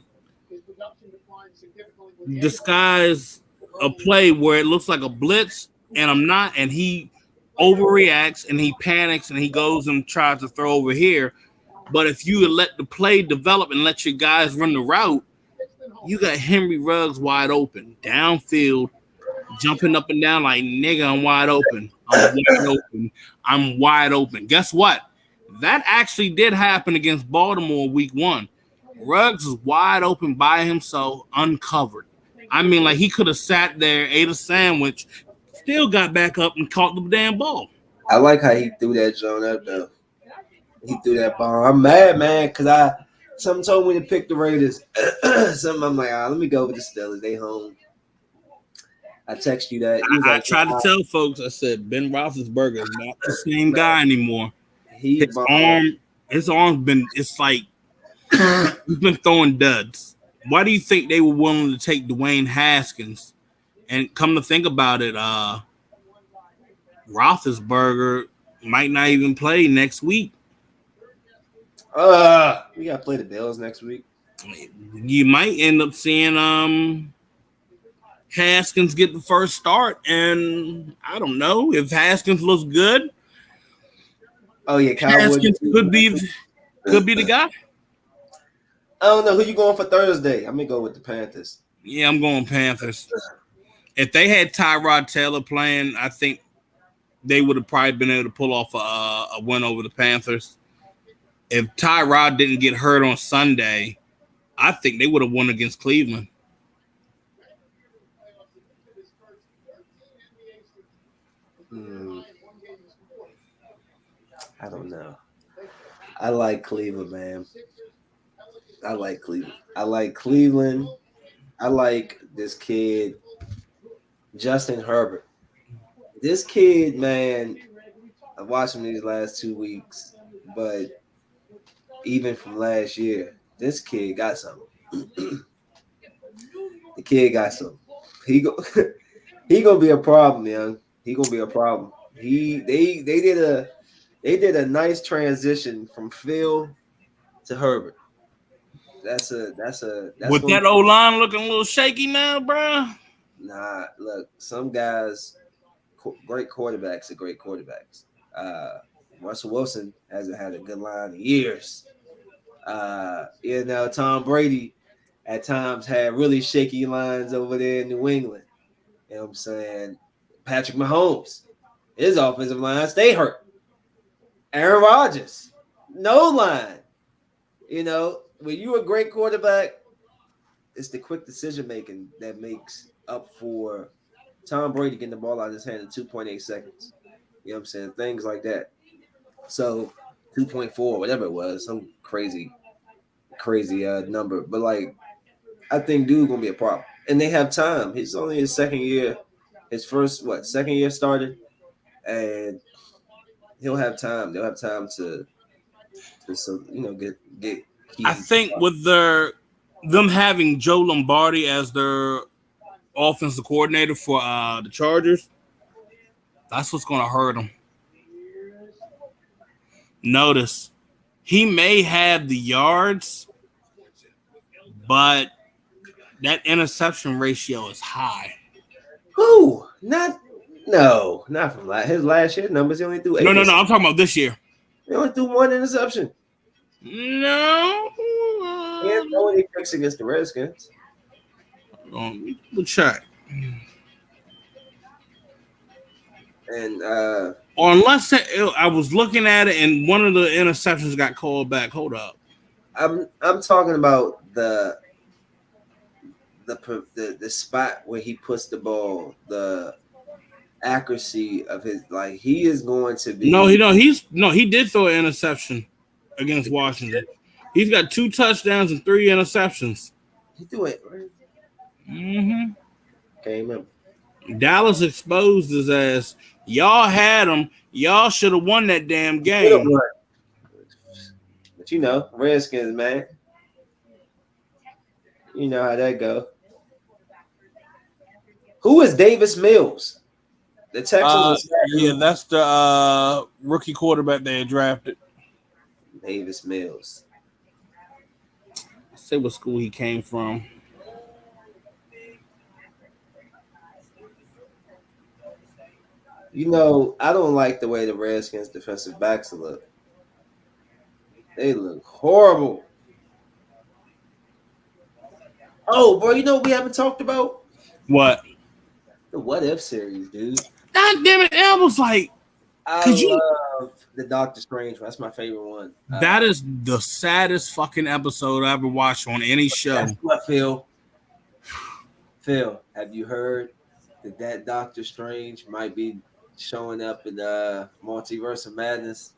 disguise a play where it looks like a blitz, and I'm not, and he overreacts and he panics and he goes and tries to throw over here. But if you let the play develop and let your guys run the route, you got Henry Ruggs wide open, downfield, jumping up and down like, nigga, I'm wide open. I'm wide open. Guess what? That actually did happen against Baltimore week 1. Ruggs was wide open by himself, uncovered. I mean, like he could have sat there, ate a sandwich, still got back up and caught the damn ball. I like how he threw that joint up, though. He threw that ball. I'm mad, man, because something told me to pick the Raiders. I'm like, let me go with the Steelers. They home. I text you that. I tried to tell folks, I said, Ben Roethlisberger is not the same guy anymore. His arm's been, it's like, he's been throwing duds. Why do you think they were willing to take Dwayne Haskins? And come to think about it, Roethlisberger might not even play next week. We gotta play the Bills next week. You might end up seeing Haskins get the first start, and I don't know if Haskins looks good. Oh yeah, Haskins could be the guy. I don't know who you going for Thursday. I'm gonna go with the Panthers. Yeah, I'm going Panthers. If they had Tyrod Taylor playing, I think they would have probably been able to pull off a win over the Panthers. If Tyrod didn't get hurt on Sunday, I think they would have won against Cleveland. I don't know. I like Cleveland, man. I like Cleveland. I like this kid, Justin Herbert. This kid, man, I watched him these last 2 weeks, but even from last year, this kid got something. The kid got something. He gonna be a problem, young. He gonna be a problem. They did a nice transition from Phil to Herbert. That's With gonna that old line looking a little shaky now, bro. Nah, look, some guys, great quarterbacks are great quarterbacks. Russell Wilson hasn't had a good line in years. Tom Brady at times had really shaky lines over there in New England. You know what I'm saying? Patrick Mahomes, his offensive line stay hurt. Aaron Rodgers, no line. You know, when you're a great quarterback, it's the quick decision making that makes up for Tom Brady getting the ball out of his hand in 2.8 seconds. You know what I'm saying? Things like that. So 2.4, whatever it was, some crazy number. But like, I think dude gonna be a problem. And they have time. He's only his second year. His first second year started, and he'll have time. They'll have time to get. I think with them having Joe Lombardi as their offensive coordinator for the Chargers, that's what's going to hurt them. Notice he may have the yards, but that interception ratio is high. Who? Not from his last year numbers. He only threw 8. No. I'm talking about this year. He only threw 1 interception. No. He had no any picks against the Redskins. We'll check. And or unless I was looking at it and one of the interceptions got called back. Hold up. I'm talking about the spot where he puts the ball, the accuracy of his, like, he is going to be. He did throw an interception against Washington. He's got 2 touchdowns and 3 interceptions. He threw it, right? Mm-hmm. Came up. Dallas exposed his ass. Y'all had him. Y'all should have won that damn game. But Redskins, man. You know how that go. Who is Davis Mills? The Texans. That's the rookie quarterback they had drafted. Davis Mills. Say what school he came from. I don't like the way the Redskins defensive backs look. They look horrible. Oh, bro, we haven't talked about? What? The What If series, dude. God damn it. I was like, I love the Doctor Strange one. That's my favorite one. That is the saddest fucking episode I ever watched on any show. That's what, Phil. Phil, have you heard that Doctor Strange might be showing up in the Multiverse of Madness?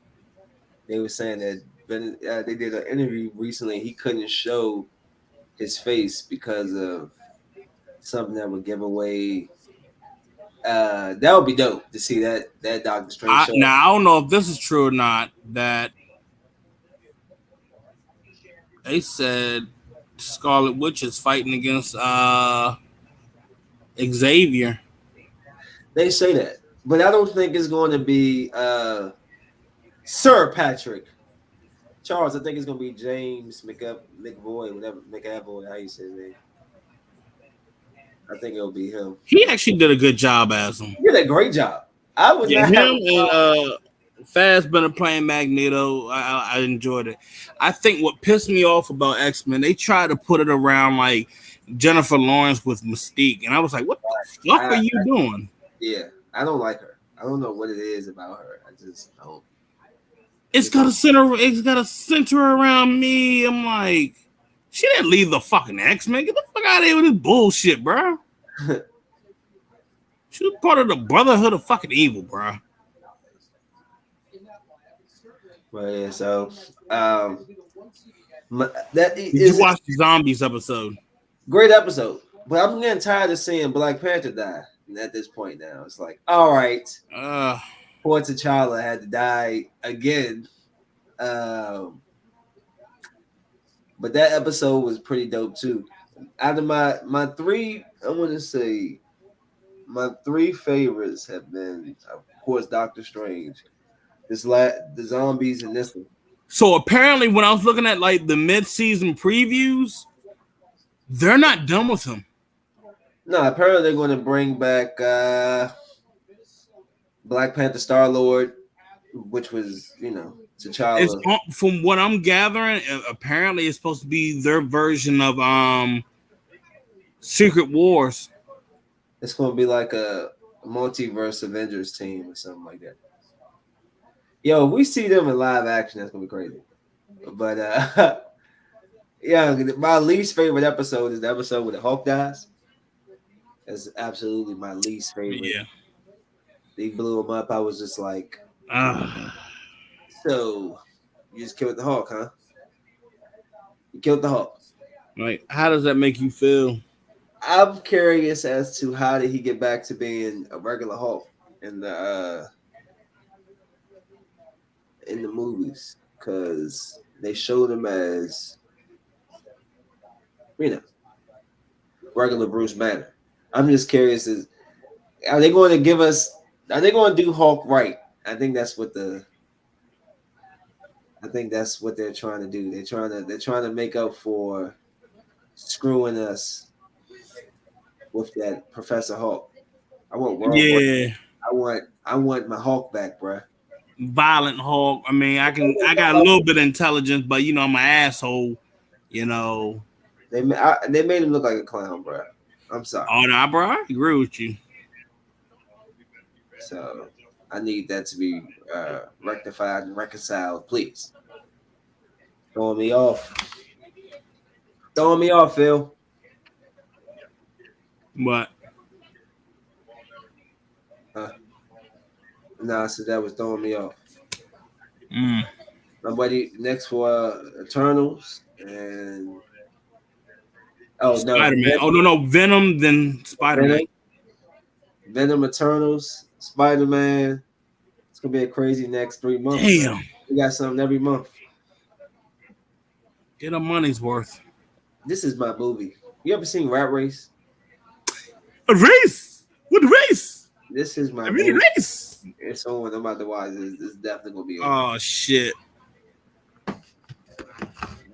They were saying that they did an interview recently. He couldn't show his face because of something that would give away. That would be dope to see that Doctor Strange show. Now, I don't know if this is true or not, that they said Scarlet Witch is fighting against Xavier. They say that, but I don't think it's going to be Sir Patrick Charles. I think it's going to be James McAvoy, whatever, McAvoy, how you say his name. I think it'll be him. He actually did a good job as him. He did a great job. I would not him and Fassbender playing Magneto. I enjoyed it. I think what pissed me off about X-Men, they tried to put it around like Jennifer Lawrence with Mystique, and I was like, "What the fuck are you doing?" Yeah, I don't like her. I don't know what it is about her. I just don't. It's got a center around me. I'm like, she didn't leave the fucking X-Men. Get the fuck out of here with this bullshit, bro. She was part of the Brotherhood of fucking Evil, bro. Well, yeah, so Did you watch the Zombies episode? Great episode, but I'm getting tired of seeing Black Panther die. And at this point now, it's like, all right, Uh, poor T'Challa had to die again. But that episode was pretty dope too. Out of my three, I want to say my three favorites have been, of course, Doctor Strange, the zombies, and this one. so apparently, when I was looking at like the mid-season previews, they're not done with him. No, apparently they're going to bring back Black Panther Star-Lord, which was, T'Challa. From what I'm gathering, apparently it's supposed to be their version of Secret Wars. It's going to be like a multiverse Avengers team or something like that. Yo, if we see them in live action, that's going to be crazy. But, yeah, my least favorite episode is the episode where the Hulk dies. That's absolutely my least favorite. Yeah. They blew him up. I was just like, so you just killed the Hulk, huh? You killed the Hulk. Like, how does that make you feel? I'm curious as to how did he get back to being a regular Hulk in the movies, because they showed him as, regular Bruce Banner. I'm just curious, are they going to do Hulk right? I think that's what they're trying to do. They're trying to make up for screwing us with that Professor Hulk. I want World War. I want my Hulk back, bro. Violent Hulk. I mean, I got a little bit of intelligence, but I'm an asshole. They made him look like a clown, bro. I'm sorry. Oh no, bro, I agree with you. So I need that to be rectified and reconciled, please. Throwing me off, Phil. What? Nah, so that was throwing me off. My buddy next for Eternals and Spider-Man. No, Venom, then Spider-Man. Venom, Eternals, Spider-Man. It's gonna be a crazy next 3 months. Damn, we got something every month. Get our money's worth. This is my movie. You ever seen Rat Race? A race? What race? This is my movie. Race. It's on. I'm about to watch this. This is definitely gonna be on. Oh shit.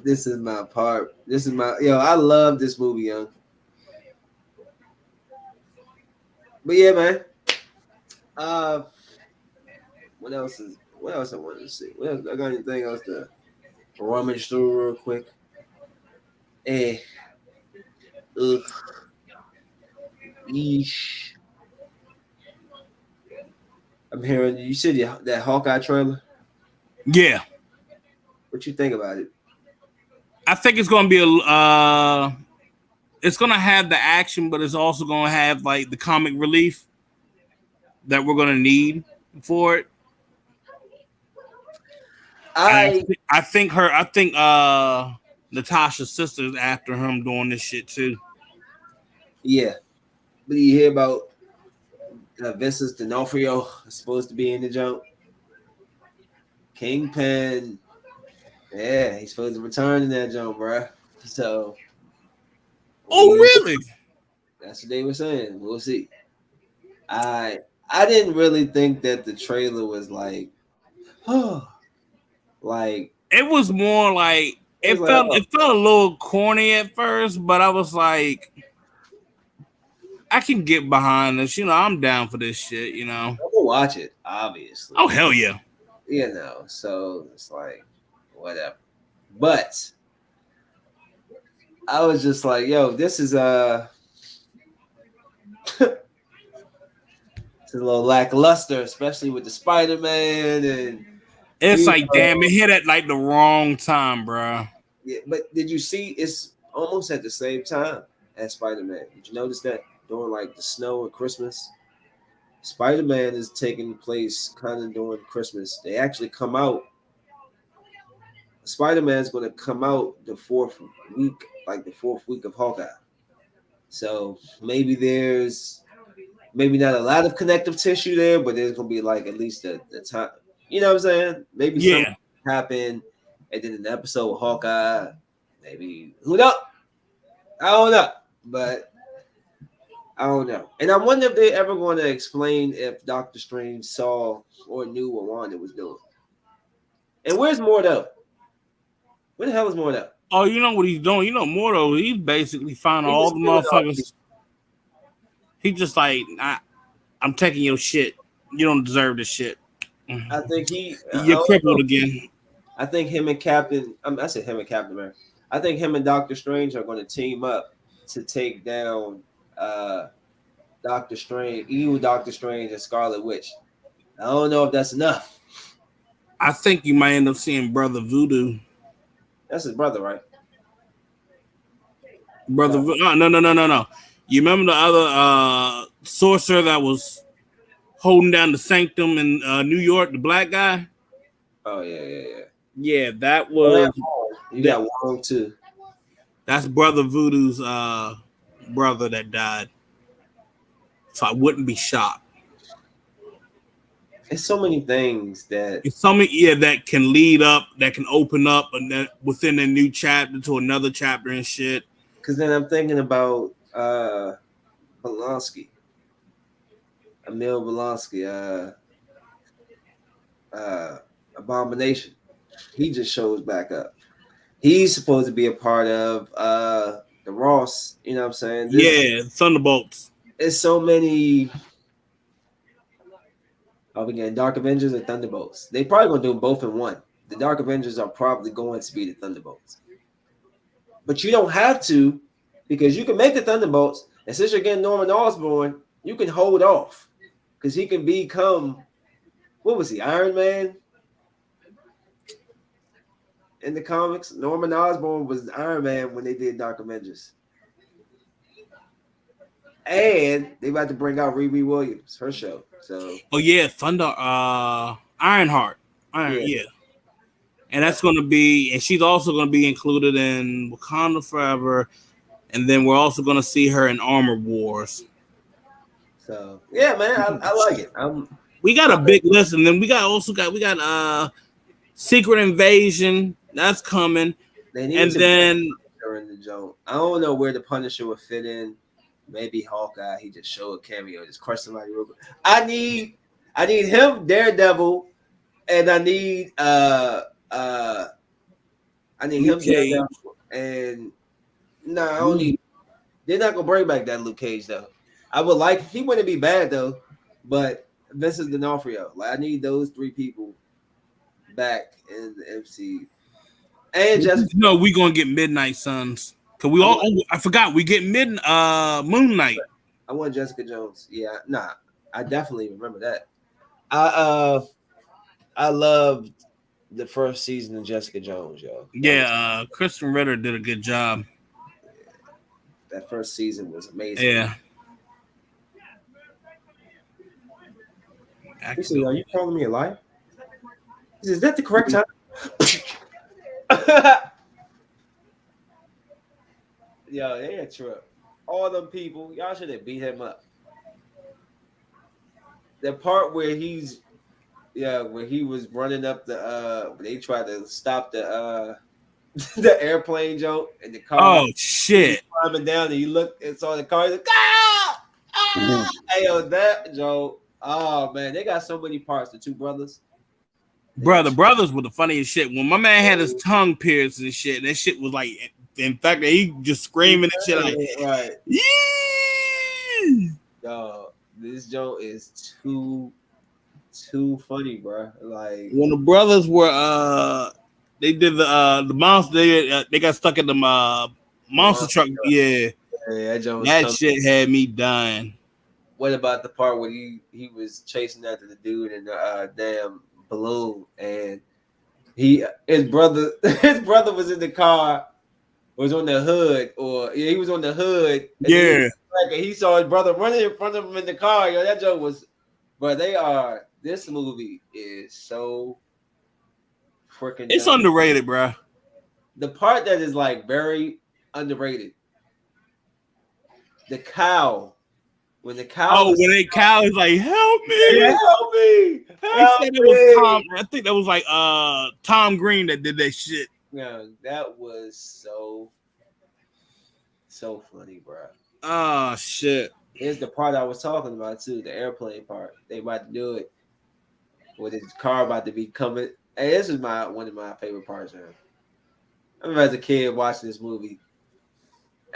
This is my part. I love this movie, young. But yeah, man. What else I wanted to see? What else? I got anything else to rummage through real quick? Eesh. I'm hearing you said that Hawkeye trailer. Yeah. What you think about it? I think it's gonna be it's gonna have the action, but it's also gonna have like the comic relief that we're gonna need for it. I think Natasha's sister is after him doing this shit too. Yeah, but you hear about Vincent D'Onofrio is supposed to be in the jump. Kingpin, yeah, he's supposed to return in that jump, bro. So, really? That's what they were saying. We'll see. I didn't really think that the trailer was like, like it was more like it felt a little corny at first, but I was like, I can get behind this. I'm down for this shit. I will watch it, obviously. Oh hell yeah. So it's like whatever. But I was just like, yo, this is it's a little lackluster, especially with the Spider-Man, and it's like, damn, it hit at like the wrong time, bro. Yeah, but did you see it's almost at the same time as Spider-Man? Did you notice that during like the snow and Christmas? Spider-Man is taking place kind of during Christmas. They actually come out. Spider-Man's going to come out the fourth week of Hawkeye. So maybe there's maybe not a lot of connective tissue there, but there's gonna be like at least the time. You know what I'm saying? Maybe something happen, and then an episode with Hawkeye. Maybe who knows? I don't know, but I don't know. And I wonder if they're ever going to explain if Doctor Strange saw or knew what Wanda was doing. And where's Mordo? Where the hell is Mordo? Oh, you know what he's doing? You know, Mordo, he's basically finding all the motherfuckers. He's just like, I'm taking your shit. You don't deserve this shit. I think you're crippled again. I think him and Captain, I said him and Captain America. I think him and Doctor Strange are going to team up to take down Doctor Strange, evil Doctor Strange, and Scarlet Witch. I don't know if that's enough. I think you might end up seeing Brother Voodoo. That's his brother, right? Brother, no. You remember the other sorcerer that was holding down the sanctum in New York, the black guy? Oh yeah. Yeah, that was. You got Wong too. That's Brother Voodoo's brother that died. So I wouldn't be shocked. It's so many things that that can lead up, that can open up, and then within a new chapter to another chapter and shit. Because then I'm thinking about Blonsky, Emil Blonsky, Abomination. He just shows back up. He's supposed to be a part of the Ross. You know what I'm saying? Thunderbolts. It's so many. Are we getting Dark Avengers and Thunderbolts? They probably gonna do them both in one. The Dark Avengers are probably going to be the Thunderbolts, but you don't have to, because you can make the Thunderbolts, and since you're getting Norman Osborn, you can hold off because he can become, what was he, Iron Man? In the comics, Norman Osborn was Iron Man when they did Dark Avengers. And they about to bring out Riri Williams, her show. So Ironheart. Yeah. And that's gonna be, and she's also gonna be included in Wakanda Forever. And then we're also gonna see her in Armor Wars. So yeah, man, I like it. We got a big list, and then we got Secret Invasion that's coming. And then in the joke. I don't know where the Punisher would fit in. Maybe Hawkeye. He just showed a cameo, just crush somebody real quick. I need him, Daredevil, and I need him, Daredevil, and I don't need. They're not gonna bring back that Luke Cage though. I would like. He wouldn't be bad though, but Vincent D'Onofrio. Like I need those three people back in the MC. And just we gonna get Midnight Suns. Cause I forgot we get Moon Knight. I want Jessica Jones. Yeah, I definitely remember that. I loved the first season of Jessica Jones, yo. Yeah, Kristen Ritter did a good job. That first season was amazing. Yeah. He said, "Are you calling me a liar?" He says, "Is that the correct time?" Yo, they a trip. All them people, y'all should have beat him up. The part where he was running up they tried to stop the the airplane joke in the car. Oh shit! Climbing down and you look and saw the car. He's like, ah! Hey, yo, that joke. Oh man, they got so many parts. The two brothers. The brothers were the funniest shit. When my man had his tongue pierced and shit, that shit was like, in fact, he just screaming and shit like, right. Yee! Yo, this joke is too funny, bro. Like when the brothers were they did the monster, they got stuck in the monster truck. Yeah, that shit had me dying. What about the part where he was chasing after the dude in the damn balloon, and his brother was in the car, was on the hood, he was on the hood. Yeah, he saw his brother running in front of him in the car. Yo, that joke was, but this movie is so freaking. It's underrated, bro. The part that is like very underrated, the cow when the cow. When the cow is like, help me. Yeah, help me. They said it was Tom. I think that was like Tom Green that did that shit. Yeah, that was so funny, bro. Oh shit. Here's the part I was talking about too, the airplane part. They about to do it with his car about to be coming. Hey, this is one of my favorite parts, man. I remember as a kid watching this movie.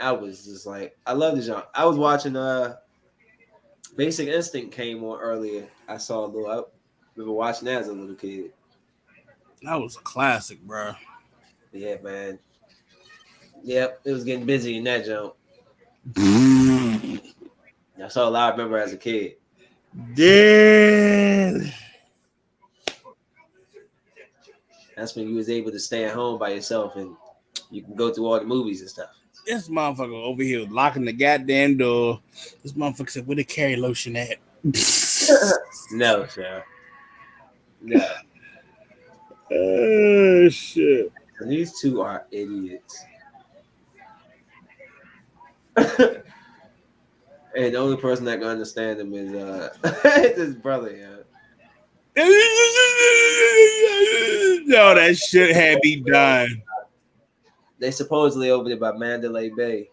I was just like, I love this genre. I was watching Basic Instinct came on earlier. I remember watching that as a little kid. That was a classic, bro. Yeah, man. Yep, it was getting busy in that jump. That's all I remember as a kid. Dude. That's when you was able to stay at home by yourself and you can go through all the movies and stuff. This motherfucker over here locking the goddamn door. This motherfucker said, where the carry lotion at? No, sir. No. Oh, shit. And these two are idiots. And the only person that can understand them is his brother, yeah. No, that shit had me dying. They supposedly over there by Mandalay Bay.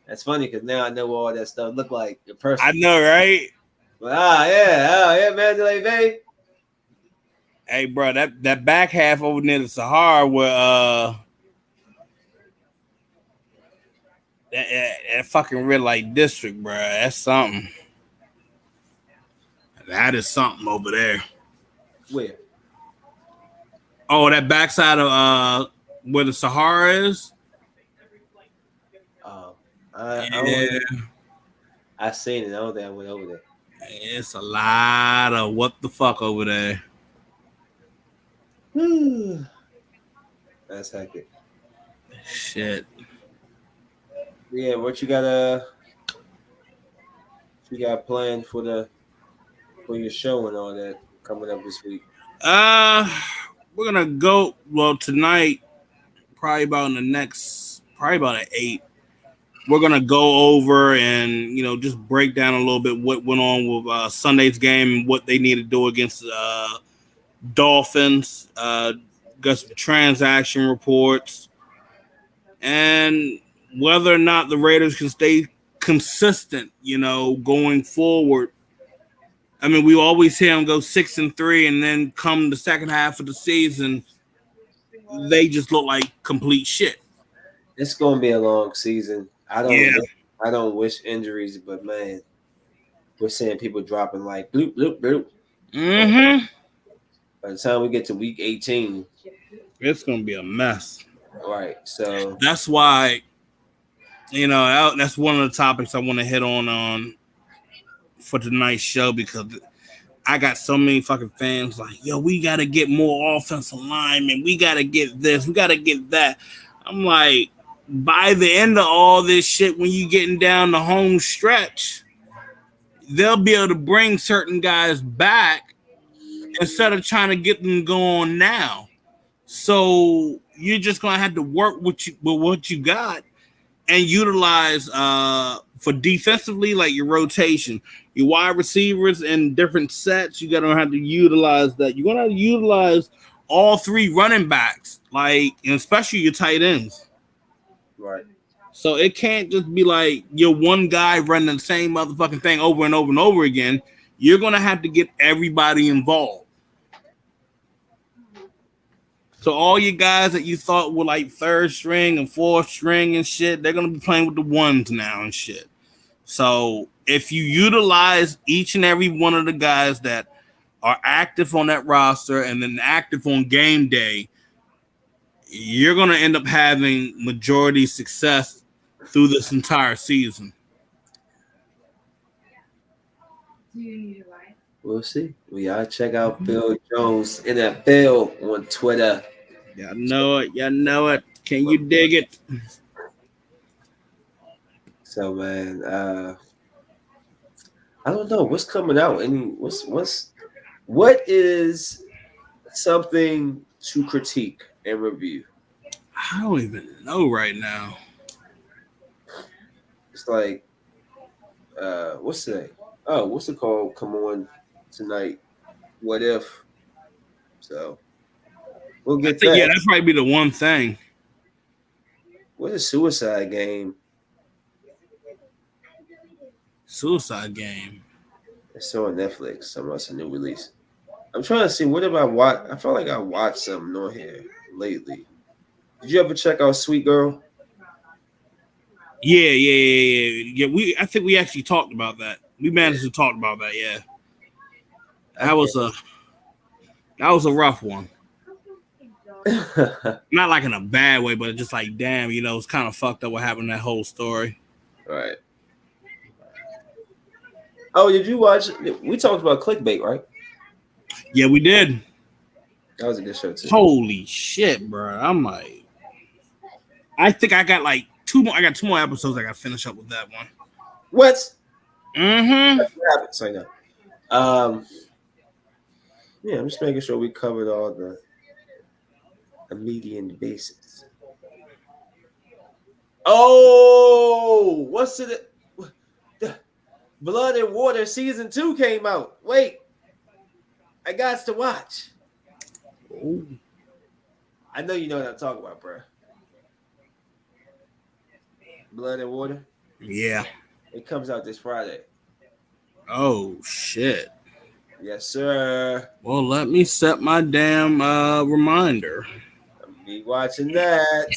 That's funny because now I know what all that stuff look like in person. I know, right? But yeah, Mandalay Bay. Hey, bro, that back half over near the Sahara where that fucking red light district, bro. That's something. That is something over there. Where? Oh, that backside of where the Sahara is. I seen it. I don't think I went over there. It's a lot of what the fuck over there. That's hectic. Shit. Yeah, what you got planned for your show and all that coming up this week? We're gonna go tonight, probably about at 8. We're gonna go over and just break down a little bit what went on with Sunday's game and what they need to do against Dolphins. Got some transaction reports and whether or not the Raiders can stay consistent, going forward. I mean, we always hear them go 6-3, and then come the second half of the season, they just look like complete shit. It's gonna be a long season. I don't wish injuries, but man, we're seeing people dropping like bloop bloop bloop. Mm-hmm. By the time we get to week 18, it's gonna be a mess. Right. So that's why, that's one of the topics I want to hit on for tonight's show, because I got so many fucking fans like, yo, we got to get more offensive linemen. We got to get this. We got to get that. I'm like, by the end of all this shit, when you getting down the home stretch, they'll be able to bring certain guys back instead of trying to get them going now. So you're just going to have to work with what you got and utilize for defensively, like your rotation, your wide receivers in different sets. You got to have to utilize that. You're going to have to utilize all three running backs, like, and especially your tight ends. Right. So it can't just be like you're one guy running the same motherfucking thing over and over and over again. You're going to have to get everybody involved. So all you guys that you thought were like third string and fourth string and shit, they're going to be playing with the ones now and shit. So if you utilize each and every one of the guys that are active on that roster and then active on game day, you're going to end up having majority success through this entire season. We'll see. We gotta check out Bill Jones NFL on Twitter. Y'all know it. Y'all know it. Can you dig it? So man, I don't know what's coming out. What is something to critique and review? I don't even know right now. It's like what's the what's it called? Come on tonight. What if? So we'll I get think that. that's might be the one thing. What's a Suicide Game? Suicide Game. It's on Netflix. Some a new release. I'm trying to see what have I watched. I feel like I watched something on here lately. Did you ever check out Sweet Girl? Yeah. I think we actually talked about that. We managed to talk about that. Yeah, that was a rough one. Not like in a bad way, but just like damn, it's kind of fucked up what happened in that whole story. Right. Oh, did you watch? We talked about Clickbait, right? Yeah, we did. That was a good show too. Holy shit, bro! I'm like, I think I got like two more. I got 2 more episodes. I got to finish up with that one. What? Mm-hmm. So yeah, I'm just making sure we covered all the median bases. Oh, what's it? The Blood and Water season 2 came out. Wait, I got to watch. Oh. I know you know what I'm talking about, bro. Blood and Water. Yeah. It comes out this Friday. Oh shit. Yes, sir. Well, let me set my damn reminder. I'll be watching that.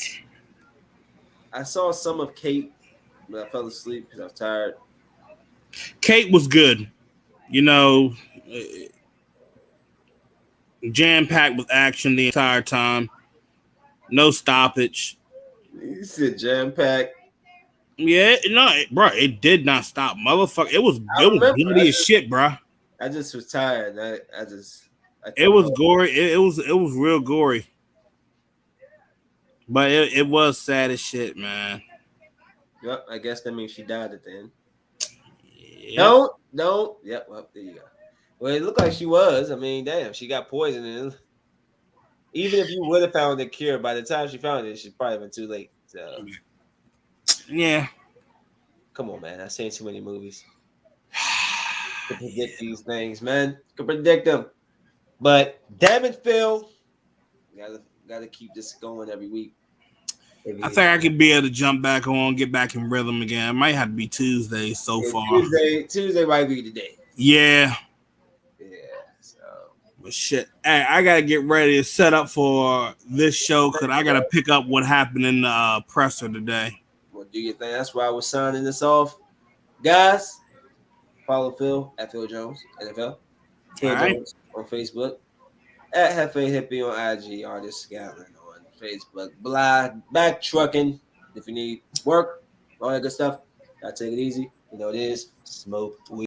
I saw some of Kate, but I fell asleep because I was tired. Kate was good. Jam-packed with action the entire time. No stoppage. You said jam-packed. Yeah, bro, it did not stop. Motherfucker, it was bloody as shit, bro. I just was tired. It was gory. It was real gory. But it was sad as shit, man. Yep, I guess that means she died at the end. Yep. Don't. Yep, well, there you go. Well, it looked like she was. I mean, damn, she got poisoned. Even if you would have found the cure, by the time she found it, she'd probably been too late. So, yeah. Come on, man. I've seen too many movies to predict these things, man. Can predict them. But damn it, Phil. Gotta keep this going every week. I think I could be able to jump back on, get back in rhythm again. It might have to be Tuesday so far. Tuesday might be the day. Yeah. Yeah. So. But shit, hey, I gotta get ready to set up for this show because I gotta pick up what happened in the presser today. Well, do your thing. That's why we're signing this off, guys. Follow Phil at Phil Jones NFL. Phil Jones on Facebook. At Hefe Hippie on IG. Artist Scotland on Facebook. Back trucking. If you need work, all that good stuff. Gotta take it easy. You know it is. Smoke weed.